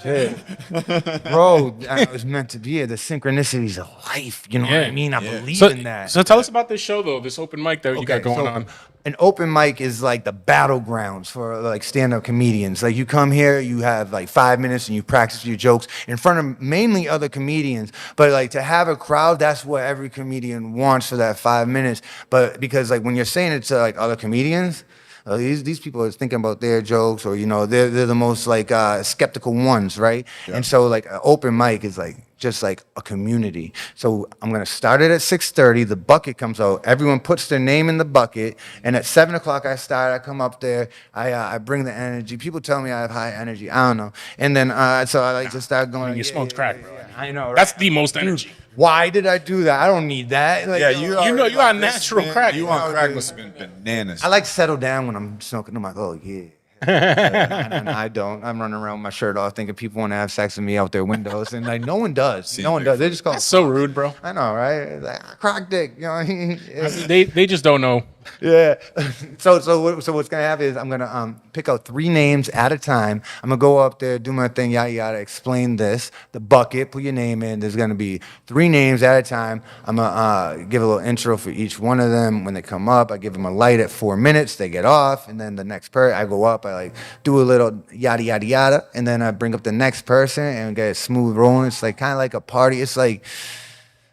Bro, that was meant to be. The synchronicities of life. You know what I mean? I believe in that. So tell us about this show though, this open mic that you got going so on. An open mic is like the battlegrounds for like stand-up comedians. Like you come here, you have like 5 minutes and you practice your jokes in front of mainly other comedians. But like to have a crowd, that's what every comedian wants for that 5 minutes. But because like when you're saying it to like other comedians, these people are thinking about their jokes, or they're the most like skeptical ones, right? Yeah. And so like an open mic is like just like a community. So I'm gonna start it at 6:30. The bucket comes out. Everyone puts their name in the bucket, and at 7 o'clock I start. I come up there. I bring the energy. People tell me I have high energy. I don't know. And then so I like to start going. You smoked crack, bro. I know. Right? That's the most energy. Why did I do that? I don't need that. Like, Yeah, you on natural crack. You on crack must have been bananas. I like to settle down when I'm smoking. I'm like, oh yeah. And I don't. I'm running around with my shirt off, thinking people want to have sex with me out their windows, and like no one does. No one does. They just go. That's so rude, bro. I know, right? Like, crack dick. They just don't know. Yeah. So what's gonna happen is I'm gonna pick out 3 names at a time. I'm gonna go up there, do my thing, yada yada, explain this. The bucket, put your name in. There's gonna be 3 names at a time. I'm gonna give a little intro for each one of them. When they come up, I give them a light at 4 minutes. They get off, and then the next person, I go up. I like do a little yada yada yada, and then I bring up the next person and get it smooth rolling. It's like kind of like a party. It's like.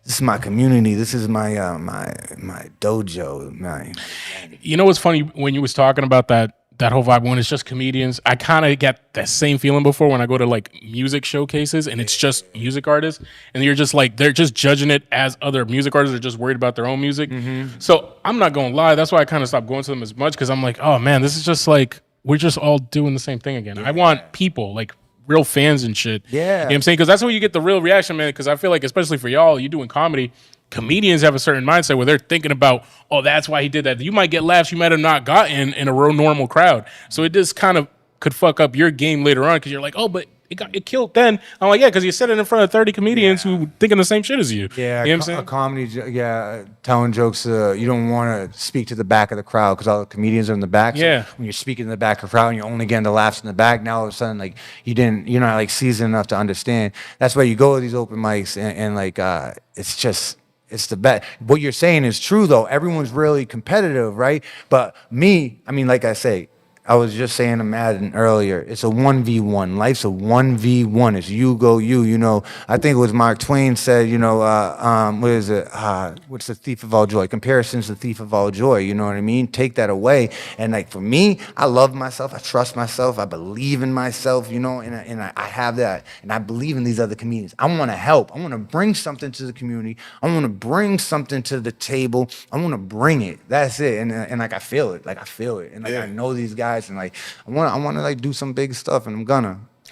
This is my community. This is my my dojo. You know what's funny when you was talking about that whole vibe when it's just comedians? I kind of get that same feeling before when I go to like music showcases and it's just music artists, and you're just like they're just judging it as other music artists are just worried about their own music. Mm-hmm. So I'm not gonna lie, that's why I kind of stopped going to them as much, because I'm like, oh man, this is just like we're just all doing the same thing again. I want people like real fans and shit. Yeah. You know what I'm saying? Because that's where you get the real reaction, man. Because I feel like, especially for y'all, you doing comedy, comedians have a certain mindset where they're thinking about, oh, that's why he did that. You might get laughs you might have not gotten in a real normal crowd. So it just kind of could fuck up your game later on, because you're like, oh, but it killed then. I'm like, yeah, because you said it in front of 30 comedians who thinking the same shit as you. Yeah, you know what I'm saying? A comedy, telling jokes. You don't want to speak to the back of the crowd because all the comedians are in the back. So Yeah. when you're speaking in the back of the crowd and you're only getting the laughs in the back, now all of a sudden, like you're not like seasoned enough to understand. That's why you go to these open mics and like it's the best. What you're saying is true though. Everyone's really competitive, right? But me, I mean, like I say, I was just saying to Madden earlier, it's a 1v1. Life's a 1v1. It's you go you. I think it was Mark Twain said, what is it? What's the thief of all joy? Comparison's the thief of all joy. You know what I mean? Take that away. And like for me, I love myself. I trust myself. I believe in myself, and I have that. And I believe in these other comedians. I want to help. I want to bring something to the community. I want to bring something to the table. I want to bring it. That's it. And like I feel it. And like I know these guys. And like I want to like do some big stuff, and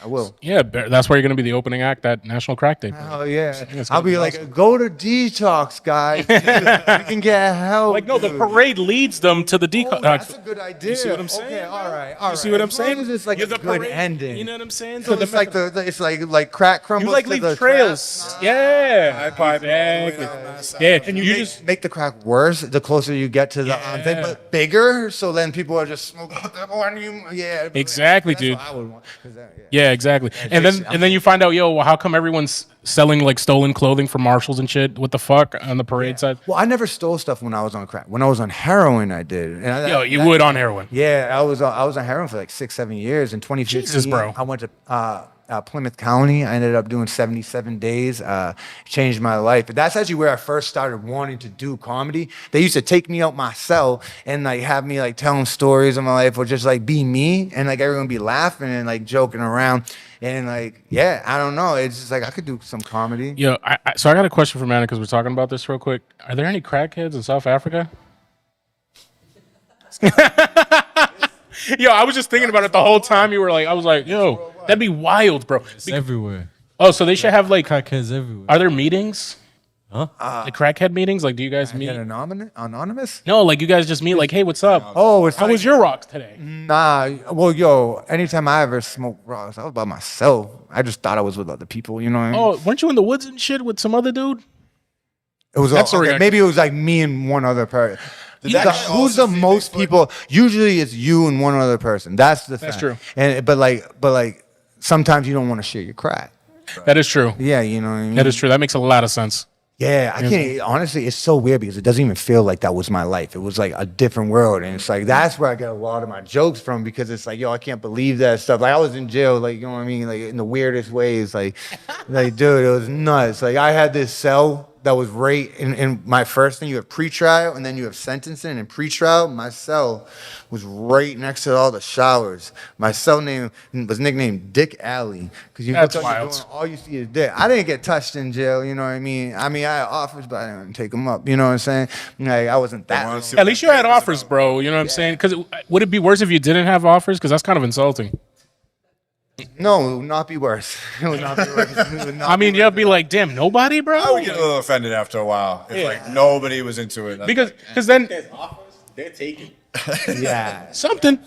I will. Yeah, that's where you're gonna be the opening act at National Crack Day. Oh yeah, I'll be like, go to detox, guys. You can get help. Like, no, the parade leads them to the detox. Oh, that's a good idea. You see what I'm saying? Okay, all right. You see what I'm saying? As long as it's like You're a the good parade, ending. You know what I'm saying? So it's like it's like crack crumbles. You like to leave the trails. Yeah. Exactly. Yeah. And you just make the crack worse the closer you get to the thing, but bigger. So then people are just smoking out the one. Yeah. Exactly, that's dude. What I would want. Yeah, exactly. And then you find out, yo, well, how come everyone's selling like stolen clothing from Marshalls and shit? What the fuck on the parade side? Well, I never stole stuff when I was on crack. When I was on heroin, I did. And Yo, you would on heroin. Yeah, I was on heroin for like 6-7 years. In 2015, Jesus, bro. I went to Plymouth County. I ended up doing 77 days. Changed my life. But that's actually where I first started wanting to do comedy. They used to take me out my cell and like have me like telling stories of my life, or just like be me, and like everyone be laughing and like joking around. And like, yeah, I don't know. It's just like I could do some comedy. Yo, so I got a question for Manny, because we're talking about this real quick. Are there any crackheads in South Africa? Yo, I was just thinking about it the whole time. You were like, I was like, yo, that'd be wild, bro. It's everywhere. Oh, so they should have like Crackheads everywhere. Are there meetings? Huh? The crackhead meetings? Like, do you guys meet? Get anonymous? No, like you guys just meet. Like, hey, what's up? Oh, it's How like, was your rocks today? Nah, well, yo, anytime I ever smoked rocks, I was by myself. I just thought I was with other people, you know what I mean? Oh, weren't you in the woods and shit with some other dude? It was That's okay, maybe it was like me and one other person. Who's the most people? Usually it's you and one other person. That's the thing. That's true. And but like sometimes you don't want to share your crack. That is true. Yeah, you know what I mean? That is true. That makes a lot of sense. Yeah, I can't. Honestly, it's so weird because it doesn't even feel like that was my life. It was like a different world, and it's like that's where I get a lot of my jokes from, because it's like, yo, I can't believe that stuff. Like I was in jail, like, you know what I mean, like in the weirdest ways, like dude, it was nuts. Like I had this cell that was right in my first thing. You have pretrial and then you have sentencing. And in pretrial, my cell was right next to all the showers. My cell name was nicknamed Dick Alley because you That's look up, wild. all you see is dick. I didn't get touched in jail, you know what I mean? I had offers, but I didn't take them up. You know what I'm saying? Like, I wasn't that. At least you had offers, bro. You know what I'm saying? Because would it be worse if you didn't have offers? Because that's kind of insulting. No, it would not be worse. It would not be worse. It would not I mean, you'll be like, damn, nobody, bro? I would get a little offended after a while if like nobody was into it. Because then They're taking. Yeah. something.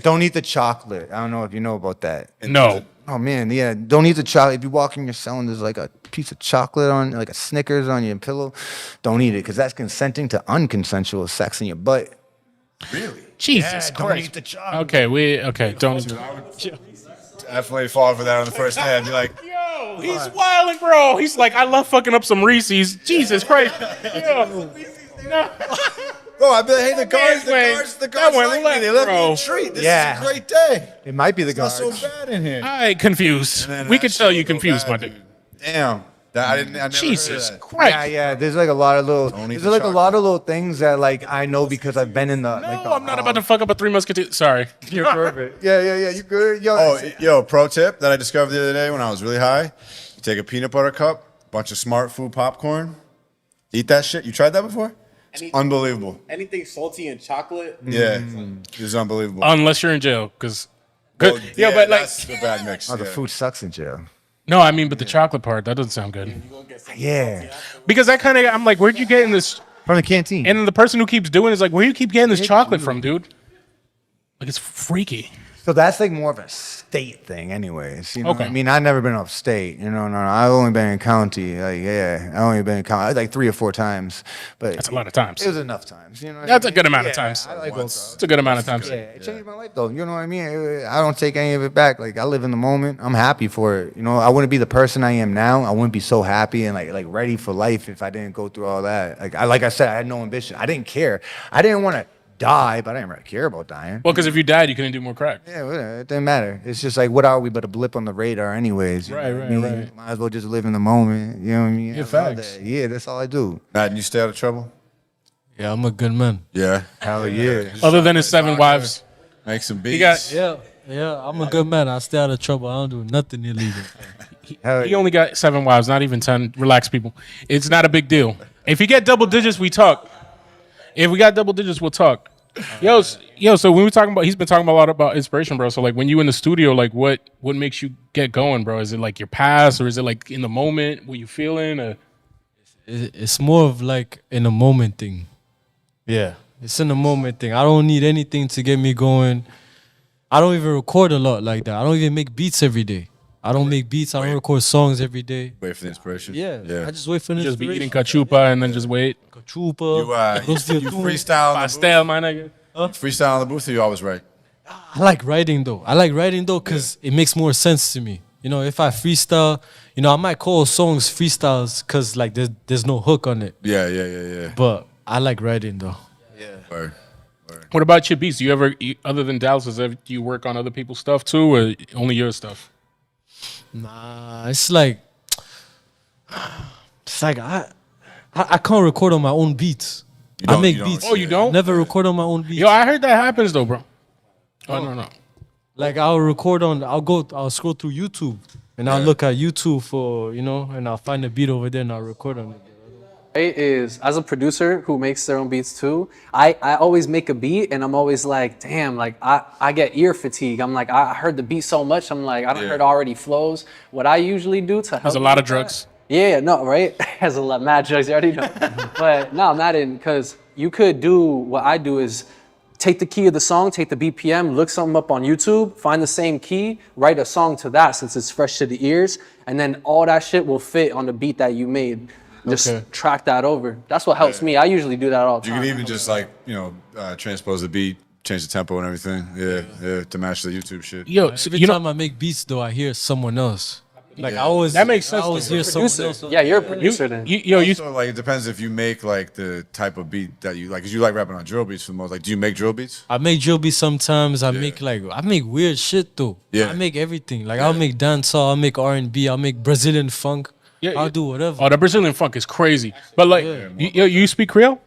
Don't eat the chocolate. I don't know if you know about that. No. Oh man, yeah. Don't eat the chocolate. If you walk in your cell and there's like a piece of chocolate on, like a Snickers on your pillow, don't eat it because that's consenting to unconsensual sex in your butt. Really? Jesus Don't Christ. eat the chocolate. Okay, don't. Definitely fall for that on the first hand. You're like, Yo, he's wilding, bro. He's like, I love fucking up some Reese's. Jesus Christ. Yo. No. bro, I'd be like, hey, the guards that went like left, me. They let bro. me a treat. This Yeah. is a great day. It might be the It's not guards. so bad in here. All right, confused. And then We that could tell shit you go confused, bad, my dude. Damn. I never Jesus heard of that. Christ. Yeah. There's like a lot of little. Don't eat There's the like a chocolate. lot of little things that like I know because I've been in the. No, like the, I'm not about to fuck up a Three Musketeers. Sorry. You're perfect. Yeah. You good? Yo. Oh, yo, pro tip that I discovered the other day when I was really high. You take a peanut butter cup, bunch of Smart Food popcorn, eat that shit. You tried that before? It's unbelievable. Anything salty and chocolate. Yeah, it's unbelievable. Unless you're in jail, because. Well, Yeah, but like, that's a bad mix. Oh, the yeah. food sucks in jail. no, I mean, but the chocolate part, that doesn't sound good. Yeah. Because that kind of, I'm like, where'd you get in this? From the canteen. And then the person who keeps doing it is like, where you keep getting this chocolate from, dude? Like, it's freaky. So that's like more of a state thing, anyways. You know Okay. what I mean? I've never been upstate. You know, no. I've only been in county. Like, yeah, I've only been in county like 3 or 4 times. But That's a lot of times. it was enough times. You know, what That's I a good mean? amount of Yeah, times. I like both. It's a good amount of times. Yeah, it changed my life though. You know what I mean? I don't take any of it back. Like I live in the moment. I'm happy for it. You know, I wouldn't be the person I am now. I wouldn't be so happy and like ready for life if I didn't go through all that. Like I said, I had no ambition. I didn't care. I didn't want to die, but I didn't really care about dying. Well, because if you died, you couldn't do more crack. Yeah, whatever. It didn't matter. It's just like, what are we but a blip on the radar, anyways? You Right, know what I right, mean? right. Might as well just live in the moment. You know what I mean? Yeah, I love facts. that. Yeah, that's all I do. Matt, you stay out of trouble? Yeah, I'm a good man. Yeah. Hell yeah. Other than his 7 wives. Make some beats. He got, Yeah, I'm a good man. I stay out of trouble. I don't do nothing illegal. Hell he only got 7 wives, not even 10. Relax, people. It's not a big deal. If you get double digits, we talk. If we got double digits, we'll talk. Yo, so when we talking about, he's been talking a lot about inspiration, bro. So like when you in the studio, like what makes you get going, bro? Is it like your past or is it like in the moment, what you feeling? Or? It's more of like in a moment thing. Yeah, it's in a moment thing. I don't need anything to get me going. I don't even record a lot like that. I don't even make beats every day. I don't make beats. I don't record songs every day. Wait for the inspiration. Yeah, I just wait for the Just be eating inspiration. cachupa and then just wait. Cachupa. You freestyle on the Pastel, my nigga. booth? Freestyle on the booth or you always right? I like writing though. Because it makes more sense to me. You know, if I freestyle, you know, I might call songs freestyles because like there's no hook on it. Yeah. But I like writing though. Word. What about your beats? Do you ever, other than Dallas, do you work on other people's stuff too or only your stuff? Nah, it's like I can't record on my own beats. I make you don't? beats. Oh, you don't? Never record on my own beats. Yo, I heard that happens though, bro. Oh, no. Like I'll scroll through YouTube and I'll look at YouTube for, you know, and I'll find a beat over there and I'll record on it. Is as a producer who makes their own beats too, I always make a beat and I'm always like, damn, like I get ear fatigue. I'm like, I heard the beat so much, I'm like, I don't heard already flows. What I usually do to help There's a lot me of with drugs. that- Yeah, no, right? Has a lot mad drugs, you already know. But no, I'm not in, because you could do what I do is take the key of the song, take the BPM, look something up on YouTube, find the same key, write a song to that since it's fresh to the ears, and then all that shit will fit on the beat that you made. Just track that over. That's what helps me. I usually do that all the You time. can even just like, transpose the beat, change the tempo and everything. Yeah, to match the YouTube shit. Yo, Every time I make beats though, I hear someone else. Like I always That makes sense I always though. hear someone else. Yeah, you're a producer then. Also, like, it depends if you make like the type of beat that you like. Cause you like rapping on drill beats for the most. Like, do you make drill beats? I make drill beats sometimes. I make weird shit though. Yeah. I make everything. Like I'll make dancehall, I'll make R&B, I'll make Brazilian funk. Yeah, I'll do whatever. Oh, the Brazilian funk is crazy. But like, you speak Creole?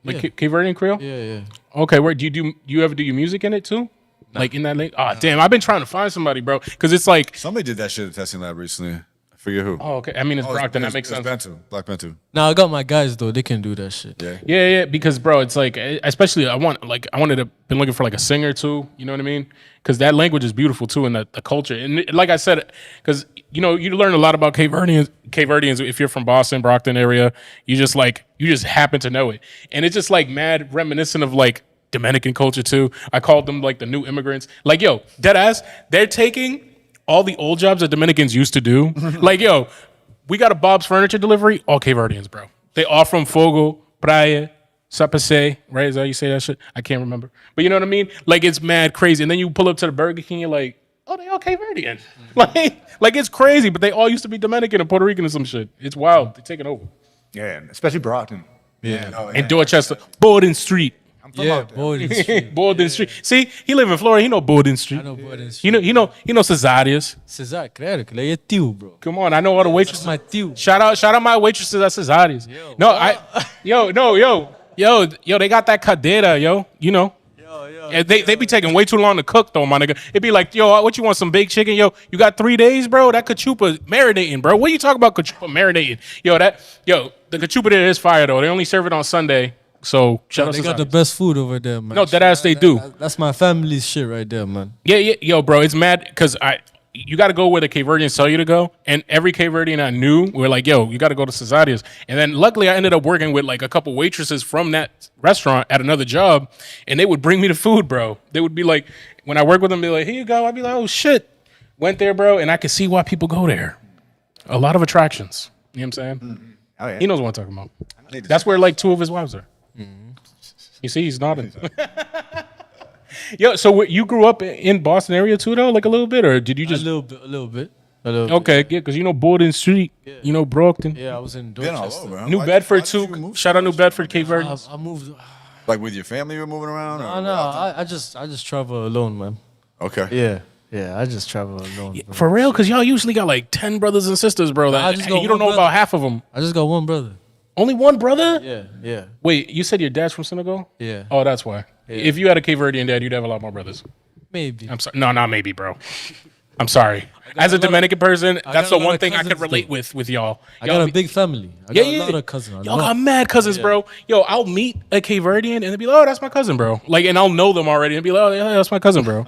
Like Cape Verdean Creole? Yeah. Okay, where do you ever do your music in it too? Like in that lane? Oh, damn, I've been trying to find somebody, bro. Because it's like Somebody did that shit at Testing Lab recently. I forget who. oh, okay. I mean, it's Brockton. That makes sense. Bento, Black Bento. Now I got my guys though. They can do that shit. Yeah. Yeah, because bro, it's like especially I wanted to been looking for like a singer too. You know what I mean? Because that language is beautiful too, and the culture. And like I said, because you learn a lot about Cape Verdeans if you're from Boston, Brockton area. You just happen to know it, and it's just like mad reminiscent of like Dominican culture too. I called them like the new immigrants. Like yo, dead ass, they're taking all the old jobs that Dominicans used to do. Like yo, we got a Bob's Furniture delivery, all Cape Verdeans, bro. They all from Fogo, Praia, Sapase, right? Is that how you say that shit? I can't remember. But you know what I mean? Like it's mad crazy. And then you pull up to the Burger King, you're like, oh, they all Cape Verdean. Like it's crazy, but they all used to be Dominican and Puerto Rican or some shit. It's wild. They're taking over. Yeah, especially Brockton. Yeah. In Dorchester, Borden Street. Yeah, Borden Street. Borden Street. See, he live in Florida. He know Borden Street. I know Borden Street. He know Cesarius. Cesar, claro, que ele é tio, bro. Come on, I know all the waitresses. My tio. Shout out my waitresses at Cesarius. Yo, they got that cadeira, yo. You know. And they be taking way too long to cook though, my nigga. It'd be like, yo, what you want, some baked chicken? Yo, you got 3 days, bro? That cachupa marinating, bro. What are you talking about cachupa marinating? The cachupa there is fire though. They only serve it on Sunday. So shout out to They got the best food over there, man. No, that ass they do. That's my family's shit right there, man. Yeah, yo, bro, it's mad because you got to go where the Cape Verdeans tell you to go, and every Cape Verdean I knew were like, yo, you got to go to Cesarius. And then luckily I ended up working with like a couple waitresses from that restaurant at another job, and they would bring me the food, bro. They would be like, when I work with them, they're like, here you go. I'd be like, oh shit, went there, bro, and I could see why people go there. A lot of attractions. You know what I'm saying? Mm-hmm. Oh, yeah. He knows what I'm talking about. That's where like 2 of his wives are. Mm-hmm. You see, he's nodding. Yo, so you grew up in Boston area too, though, like a little bit, or did you just a little bit? Okay, yeah, because you know Borden Street, you know Brockton, Yeah, I was in Been all Dorchester. over, huh? New Why Bedford did you too. move? Shout out New Bedford, Cape Verde. I moved. Like with your family, you were moving around? Or No, I just travel alone, man. Okay. Yeah, I just travel alone. Bro. For real, because y'all usually got like 10 brothers and sisters, bro. I just And got you don't one know brother. about half of them. I just got one brother. Only one brother? Yeah. Wait, you said your dad's from Senegal? Yeah. Oh, that's why. If you had a Cape Verdean dad, you'd have a lot more brothers. Maybe. I'm sorry. No, not maybe, bro. I'm sorry. As a Dominican person, that's the a lot one of thing I could cousins, relate though. with y'all. I got a big family. I got a lot of cousins. Y'all got mad cousins, bro. Yo, I'll meet a Cape Verdean and they'll be like, oh, that's my cousin, bro. Like, and I'll know them already and be like, oh, yeah, that's my cousin, bro.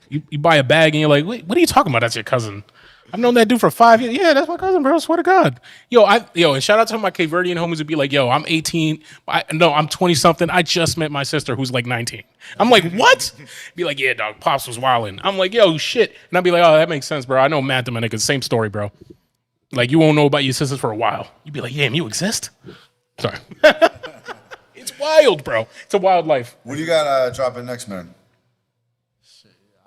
You buy a bag and you're like, wait, what are you talking about? That's your cousin. I've known that dude for 5 years. Yeah, that's my cousin, bro. I swear to God. Yo, and shout out to my Cape Verdean homies who'd be like, yo, I'm 18. I'm 20 something. I just met my sister who's like 19. I'm like, what? Be like, yeah, dog, Pops was wilding. I'm like, yo, shit. And I'd be like, oh, that makes sense, bro. I know Matt Dominicans, same story, bro. Like, you won't know about your sisters for a while. You'd be like, damn, you exist? Sorry. It's wild, bro. It's a wild life. What do you got dropping next, man?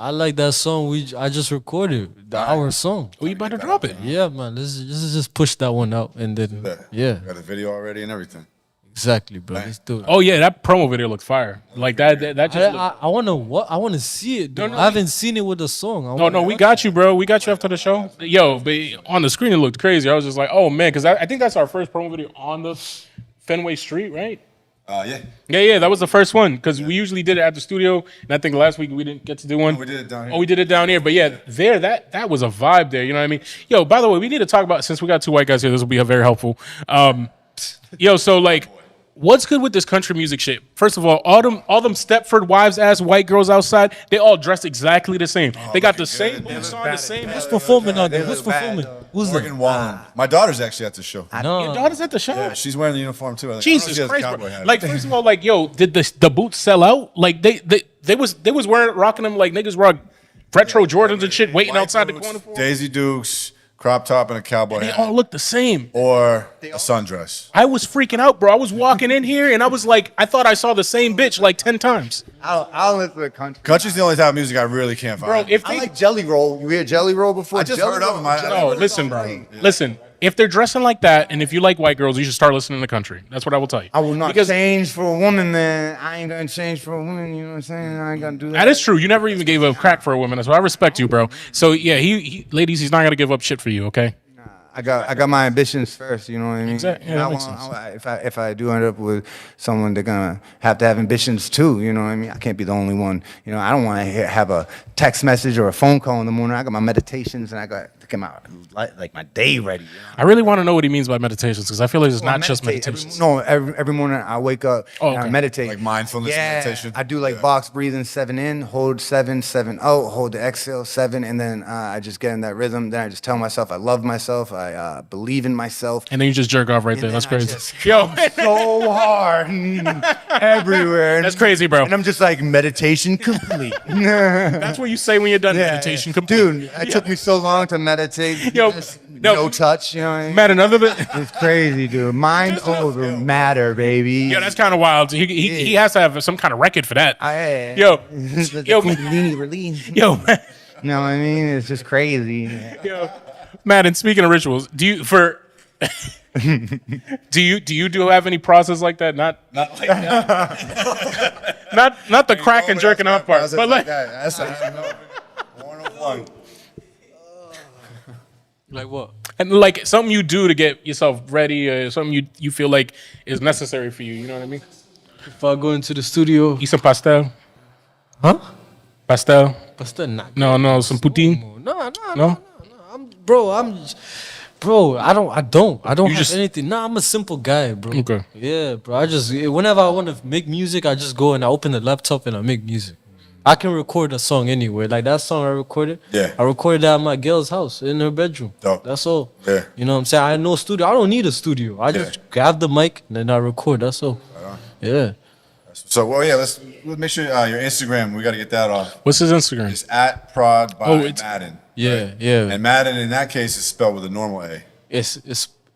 I like that song I just recorded, our song. Oh, you better drop it. Yeah, man. Let's just push that one out and then yeah, Got a video already and everything. exactly, bro. Let's do it. Oh, yeah, that promo video looked fire. Like, that just looked... I want to see it. Though. No. I haven't seen it with the song. No, we got you, bro. We got you after the show. Yo, but on the screen, it looked crazy. I was just like, oh, man, because I think that's our first promo video on the Fenway Street, right? Yeah. Yeah, that was the first one because we usually did it at the studio, and I think last week we didn't get to do one. We did it down here. Oh, we did it down here, but yeah, that was a vibe there. You know what I mean? Yo, by the way, we need to talk about, since we got 2 white guys here, this will be very helpful. So like, what's good with this country music shit? First of all them Stepford wives ass white girls outside, they all dressed exactly the same. They got the same boots on, the same. Who's performing out there? Who's performing? Who's Morgan that? Wallen. My daughter's actually at the show. Your daughter's at the show. Yeah, she's wearing the uniform too. I think. Jesus I don't know if she has a Christ, cowboy bro. hat. Like, first of all, like, yo, did the boots sell out? Like, they was wearing, rocking them like niggas rock retro Jordans and shit, waiting White outside boots, the corner for 'em. Daisy Dukes, crop top, and a cowboy They hat. all look the same. Or a sundress. I was freaking out, bro. I was walking in here and I was like, I thought I saw the same bitch like 10 times. I'll listen to country. Country's the only type of music I really can't Bro, find. if I they... like Jelly Roll. You hear Jelly Roll before? I just Jelly heard of Roll- him. I- Jelly No, Roll listen, is bro. great. Listen, if they're dressing like that and if you like white girls, you should start listening to country. That's what I will tell you. I will not Because change for a woman, man. I ain't gonna change for a woman. You know what I'm saying? I ain't gonna do that. that is true. You never even gave up crack for a woman. So I respect you, bro. So yeah, he ladies, he's not gonna give up shit for you, okay? I got my ambitions first. You know what I mean? Exactly. Yeah, that makes sense. If I do end up with someone, they're gonna have to have ambitions too. You know what I mean? I can't be the only one. You know, I don't want to have a text message or a phone call in the morning. I got my meditations and I got to get my like my day ready. You know? I really want to know what he means by meditations because I feel like it's not just meditations. Every morning I wake up and I meditate. Like mindfulness meditation? I do like box breathing, 7 in, hold 7, 7 out, hold the exhale, 7, and then I just get in that rhythm. Then I just tell myself I love myself, I believe in myself. And then you just jerk off right there. That's crazy. Yo, so hard everywhere. That's crazy, bro. And I'm just like, meditation complete. That's what you say when you're done. Meditation complete. Dude, it took me so long to meditate. No touch, you know what I mean? Matt, another bit. It's crazy, dude. Mind over matter, baby. Yo, that's kind of wild. He has to have some kind of record for that. Yo, release. Yo, man. You know what I mean? It's just crazy. Yo, Matt. And speaking of rituals, do you have any process like that? Not like that. not the crack and jerking off part, but like that's 101. Like what? And like something you do to get yourself ready, or something you feel like is necessary for you. You know what I mean? If I go into the studio, Eat some pastel. huh? Pastel. But still not. No, some poutine. No. I don't have just- anything. Nah, I'm a simple guy, bro. Okay. Yeah, bro. Whenever I want to make music, I just go and I open the laptop and I make music. I can record a song anywhere. Like that song I recorded. Yeah. I recorded that at my girl's house in her bedroom. Dope. That's all. Yeah. You know what I'm saying? I had no studio. I don't need a studio. I just grab the mic and then I record. That's all. Yeah. So, let's make sure your Instagram, we got to get that off. What's his Instagram? It's at Prod by it's- Madden. Yeah. Yeah. And Madden in that case is spelled with a normal A. It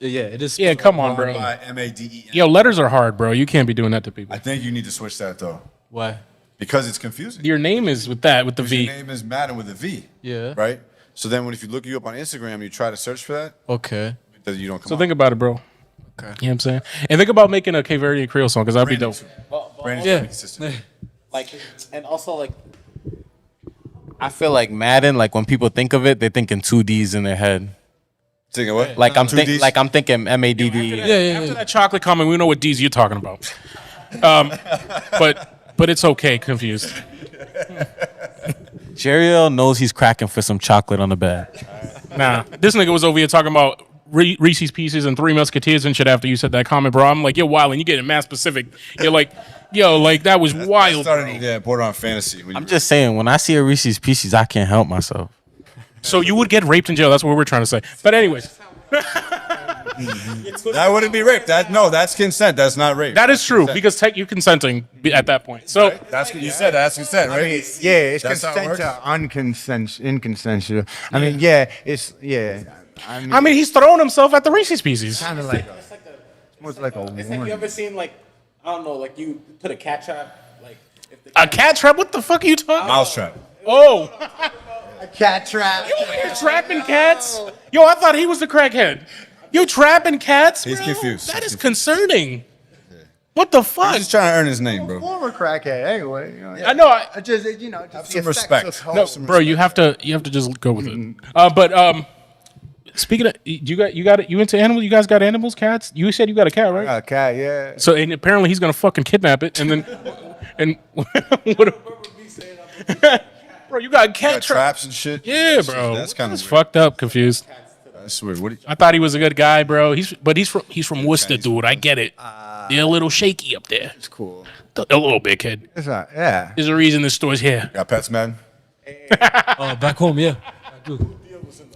is. Yeah, come on, bro. By M-A-D-E-N. Yo, letters are hard, bro. You can't be doing that to people. I think you need to switch that though. Why? Because it's confusing. Your name is with the V. Your name is Madden with a V. Yeah. Right? So then if you look you up on Instagram, you try to search for that, Okay. then you don't come So up. think about it, bro. Okay. You know what I'm saying? And think about making a Cavarian Creole song, because that'd be dope. Brandon's Yeah. pretty consistent. Like, and also like, I feel like Madden. Like when people think of it, they think in 2Ds in their head. Thinking what? Like I'm 2Ds? I'm thinking MADD. After that chocolate comment, we know what D's you're talking about. But it's okay, Confused. Jeriel knows he's cracking for some chocolate on the bed. Nah, this nigga was over here talking about Reese's Pieces and Three Musketeers and shit after you said that comment, bro. I'm like, you're wild, and you're getting mad specific. You're like, yo, like that was wild. Started, borderline fantasy. I'm just saying, when I see a Reese's Pieces, I can't help myself. So you would get raped in jail. That's what we're trying to say. But anyways, that wouldn't be rape. That's consent. That's not rape. that is true because you're consenting at that point. So That's what you said. That's consent, right? It's That's how it consent to inconsensual. I mean, I mean, he's throwing himself at the Reese's Pieces. kind of like it's more like a warning. You ever seen like, I don't know, like you put a cat trap, like if the A cat trap? What the fuck are you talking? Mousetrap. Oh, A cat trap. you're trapping cats? Yo, I thought he was the crackhead. You trapping cats? He's bro? confused. That He's is concerning. What the fuck? He's just trying to earn his name, bro. Former crackhead, anyway. You know, I know. I just Have some respect. No, bro, you have to just go with it. But speaking of, you into animals? You guys got animals, cats? You said you got a cat, right? A cat, yeah. So and apparently he's gonna fucking kidnap it, and then what? Bro, you got cat Got traps and shit. Yeah, bro. That's kind of fucked up. Confused. That's weird. What? I thought he was a good guy, bro. He's from Worcester, dude. I get it. They're a little shaky up there. It's cool. A little bit, kid. It's not, yeah. There's a reason this store's here. Got pets, man? Back home, yeah. I do.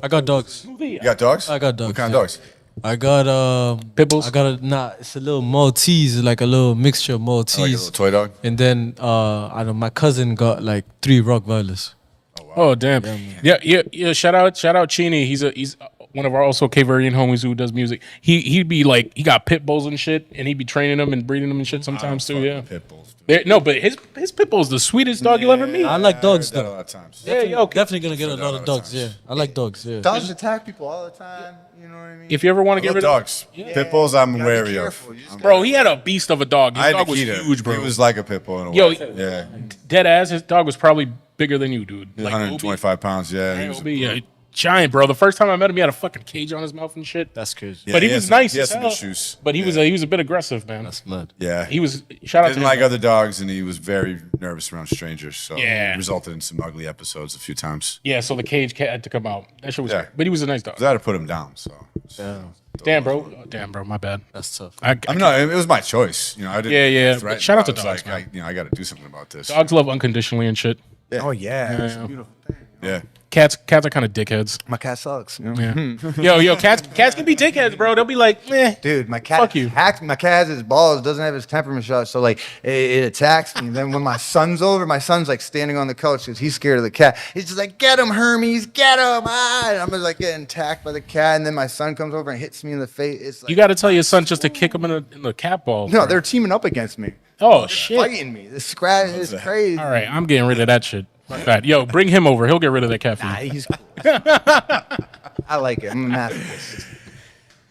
I got dogs. You got dogs? I got dogs, What kind yeah. of dogs? I got Pit bulls? I got it's a little Maltese, like a little mixture of Like a Maltese. little toy dog? And then I know my cousin got like 3 Rottweilers. Oh damn. Yeah. Shout out Cheney. He's one of our also Cavarian homies who does music. He'd be like, he got pit bulls and shit, and he'd be training them and breeding them and shit sometimes too. Yeah. Pit bulls. No, but his pit bull's the sweetest dog you'll ever meet. I like dogs That a though. lot of times. Yeah, yo. Definitely gonna get a lot lot of of dogs. times. Yeah, I like dogs. Yeah. Dogs attack people all the time. You know what I mean? If you ever want to I get love rid of dogs. Pit bulls, I'm Gotta be wary careful. of. You just bro, he had a beast of a dog. His I had dog was Nikita. huge, bro. He was like a pit bull in a Yo, way. Yeah. dead ass. His dog was probably bigger than you, dude. Like 125 pounds. Yeah. He was Obi, yeah. giant, bro. The first time I met him, he had a fucking cage on his mouth and shit. That's crazy. Yeah, But he was nice He as has some hell. issues. But he was a bit aggressive, man. That's mad. Yeah. He was shout out to Didn't him. like other dogs, and he was very nervous around strangers. So Yeah. it resulted in some ugly episodes a few times. Yeah, so the cage had to come out. That shit was, Yeah. but he was a nice dog. I had to put him down. So Damn, bro, my bad. That's tough. I mean, no, it was my choice. You know, I didn't. Yeah. threaten. But shout out to I was dogs, like, man. I got to do something about this. Dogs love unconditionally and shit. Oh yeah, it's a beautiful thing. Yeah. Cats are kind of dickheads. My cat sucks. You know? Yo, cats can be dickheads, bro. They'll be like, eh. Dude, my cat Fuck you. my cat has his balls, doesn't have his temperament shot, so like it attacks me. And then when my son's over, my son's like standing on the couch because he's scared of the cat. He's just like, get him, Hermes, get him. And I'm just like getting attacked by the cat, and then my son comes over and hits me in the face. It's like, You got to tell your son just to kick him in the cat ball. no, bro. they're teaming up against me. Oh shit! Fighting me. This scratch is crazy. All right, I'm getting rid of that shit. Fuck that. Yo, bring him over. He'll get rid of that cat. Nah, he's cool. I like it. I'm a masochist.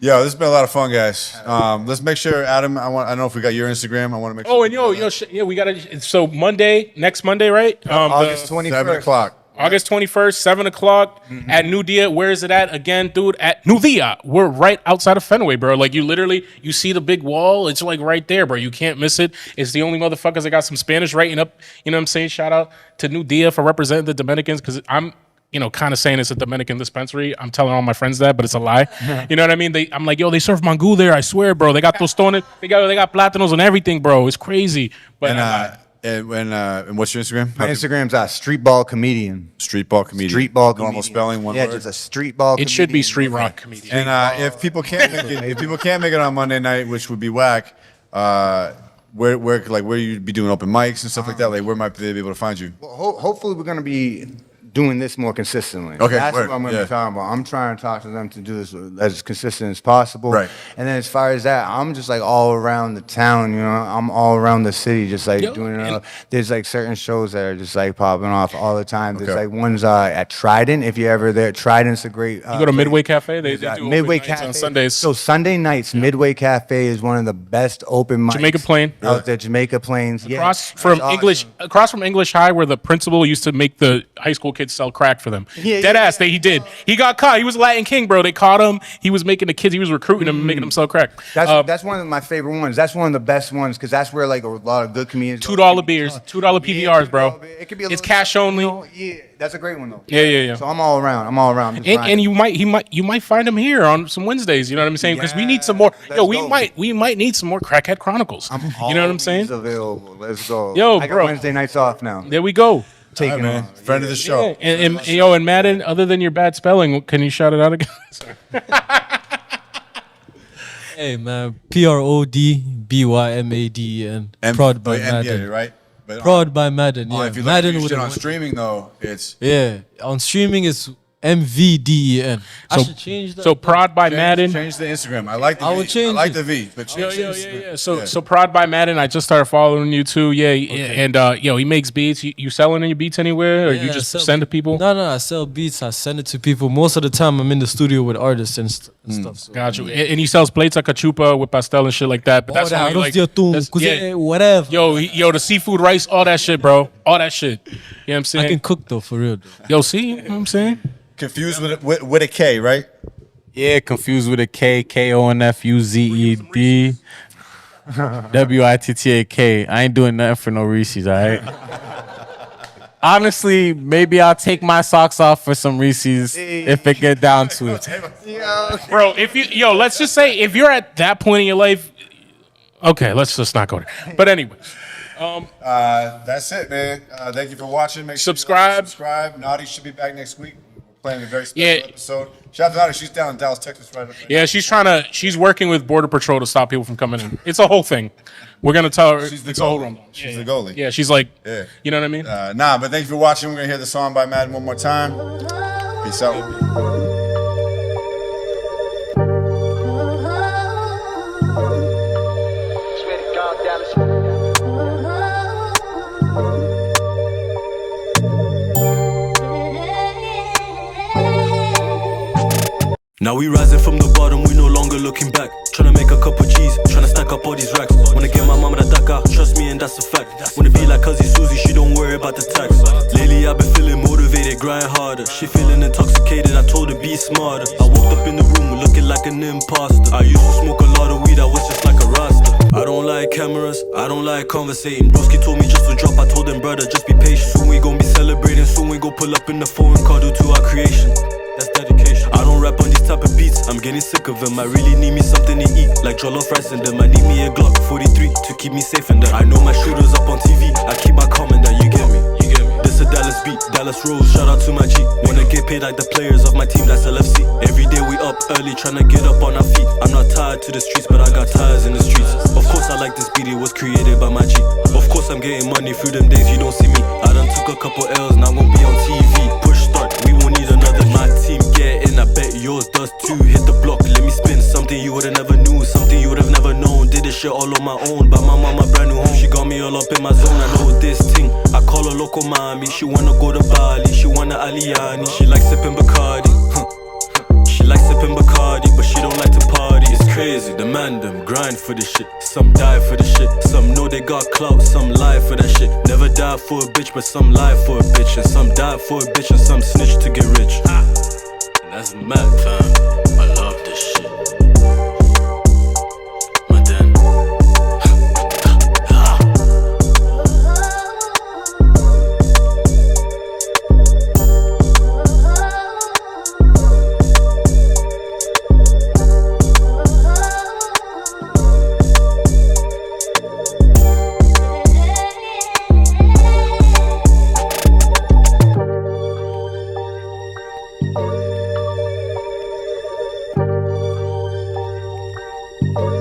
Yo, this has been a lot of fun, guys. Let's make sure, Adam. I don't know if we got your Instagram. I want to make sure. Oh, and yeah, we got to. So next Monday, right? August the- 21st. 7 o'clock. August 21st, 7 o'clock at New Dia. Where is it at? Again, dude, at New Dia. We're right outside of Fenway, bro. Like, you see the big wall. It's like right there, bro. You can't miss it. It's the only motherfuckers that got some Spanish writing up. You know what I'm saying? Shout out to New Dia for representing the Dominicans, because I'm, kind of saying it's a Dominican dispensary. I'm telling all my friends that, but it's a lie. You know what I mean? I'm like, yo, they serve mangú there. I swear, bro. They got tostones. They got plátanos and everything, bro. It's crazy. But And what's your Instagram? My Instagram's streetball comedian. Streetball comedian. Streetball comedian. Normal spelling, one yeah, word. just a streetball. it should be street rock comedian. And if people can't make it on Monday night, which would be whack, where you'd be doing open mics and stuff like that, like where might they be able to find you? Well, hopefully we're gonna be doing this more consistently. Okay, That's word, what I'm going to yeah. be talking about. I'm trying to talk to them to do this as consistent as possible. Right. And then as far as that, I'm just like all around the town, I'm all around the city, just like doing it. There's like certain shows that are just like popping off all the time. There's Okay. like ones at Trident, if you're ever there. Trident's a great You go to Midway Cafe. They do Midway open nights Cafe on Sundays. So Sunday nights, Midway Cafe is one of the best open mics. Jamaica Plain. Out there, Jamaica Plains. Across Yeah, from it's awesome. Across from English High, where the principal used to make the high school kids sell crack for them. Yeah, Dead yeah, ass. He did. He got caught. He was a Latin king, bro. They caught him. He was making the kids. He was recruiting them and making them sell crack. That's one of my favorite ones. That's one of the best ones because that's where like a lot of good comedians. $2 beers, $2 PBRs, bro. It could be It's cash only. Yeah, that's a great one though. Yeah. So I'm all around. I'm just trying. And you might find him here on some Wednesdays. You know what I'm saying? Because we need some more. let's We go. might need some more Crackhead Chronicles. You know what I'm saying? Always available. Let's go. Yo, I got bro. Wednesday nights off now. There we go. Taking man. off. Friend of the show. And Madden, other than your bad spelling, can you shout it out again? Sorry. Hey man, PRODBYMADEN. Prod by Yeah, Madden. right? But Prod by Madden. Yeah, if you look Madden at with shit a on streaming though, it's yeah. On streaming it's MVDEN. I should change that. So Prod by Madden. change the Instagram. I like the I V. will change I like it. the V. But Yo, change yeah. So Prod by Madden, I just started following you too. Yeah, and he makes beats. You selling any beats anywhere, or you Yeah, just I send to people? No, I sell beats. I send it to people. Most of the time, I'm in the studio with artists and stuff. So. Got you. And he sells plates like cachupa with pastel and shit like that. But that's All only that, like, arroz de atún, that's- yeah. whatever. Yo, the seafood rice, all that shit, bro. All that shit. You know what I'm saying? I can cook though, for real. Yo, see? You know what I'm saying? Confused with a K, right? Yeah, confused with a K, KONFUZED, WITTAK. I ain't doing nothing for no Reese's, all right? Honestly, maybe I'll take my socks off for some Reese's if it get down to it. Bro, let's just say if you're at that point in your life, okay, let's just not go there. But anyway. That's it, man. Thank you for watching. Make sure Subscribe. You like, subscribe. Naughty should be back next week. We're playing a very special Yeah. episode. Shout out to Naughty. She's down in Dallas, Texas, right up there. Yeah, she's working with Border Patrol to stop people from coming in. It's a whole thing. We're gonna tell her She's the it's a whole goalie. rundown. She's the goalie. Yeah, she's like, Yeah. you know what I mean? But thank you for watching. We're gonna hear the song by Madden one more time. Peace out. Now we rising from the bottom, we no longer looking back. Tryna make a couple G's, tryna stack up all these racks. Wanna get my mama that daka, trust me and that's a fact. Wanna be like cousin Susie, she don't worry about the tax. Lately I've been feeling motivated, grind harder. She feeling intoxicated, I told her be smarter. I walked up in the room looking like an imposter. I used to smoke a lot of weed, I was just like a rasta. I don't like cameras, I don't like conversating. Broski told me just to drop, I told him brother just be patient. Soon we gon' be celebrating, soon we gon' pull up in the foreign car due to our creation. That's dedication. I don't rap on these type of beats, I'm getting sick of them. I really need me something to eat, like jollof rice and them. I need me a Glock 43 to keep me safe in there. I know my shooters up on TV, I keep my comment that you get me. This a Dallas beat, Dallas Rose, shout out to my G. Wanna get paid like the players of my team, that's LFC. Every day we up early, tryna get up on our feet. I'm not tired to the streets, but I got tires in the streets. Of course I like this beat, it was created by my G. Of course I'm getting money through them days you don't see me. I done took a couple L's, now won't be on TV. Push start, we won't need another. My team get in, I bet yours does too. Hit the block, let me spin something you would've never knew, something you would've never known. Did this shit all on my own, but my mama brand new home. She got me all up in my zone, I know this thing. I call her local mommy, she wanna go to Bali, she wanna Aliani. She likes sipping Bacardi, she likes sipping Bacardi, but she don't like to party. It's crazy, the man them grind for this shit. Some die for the shit, some know they got clout, some lie for that shit. Never die for a bitch, but some lie for a bitch. And some die for a bitch, and some snitch to get rich. And that's mad, fam, I love this shit. Thank you.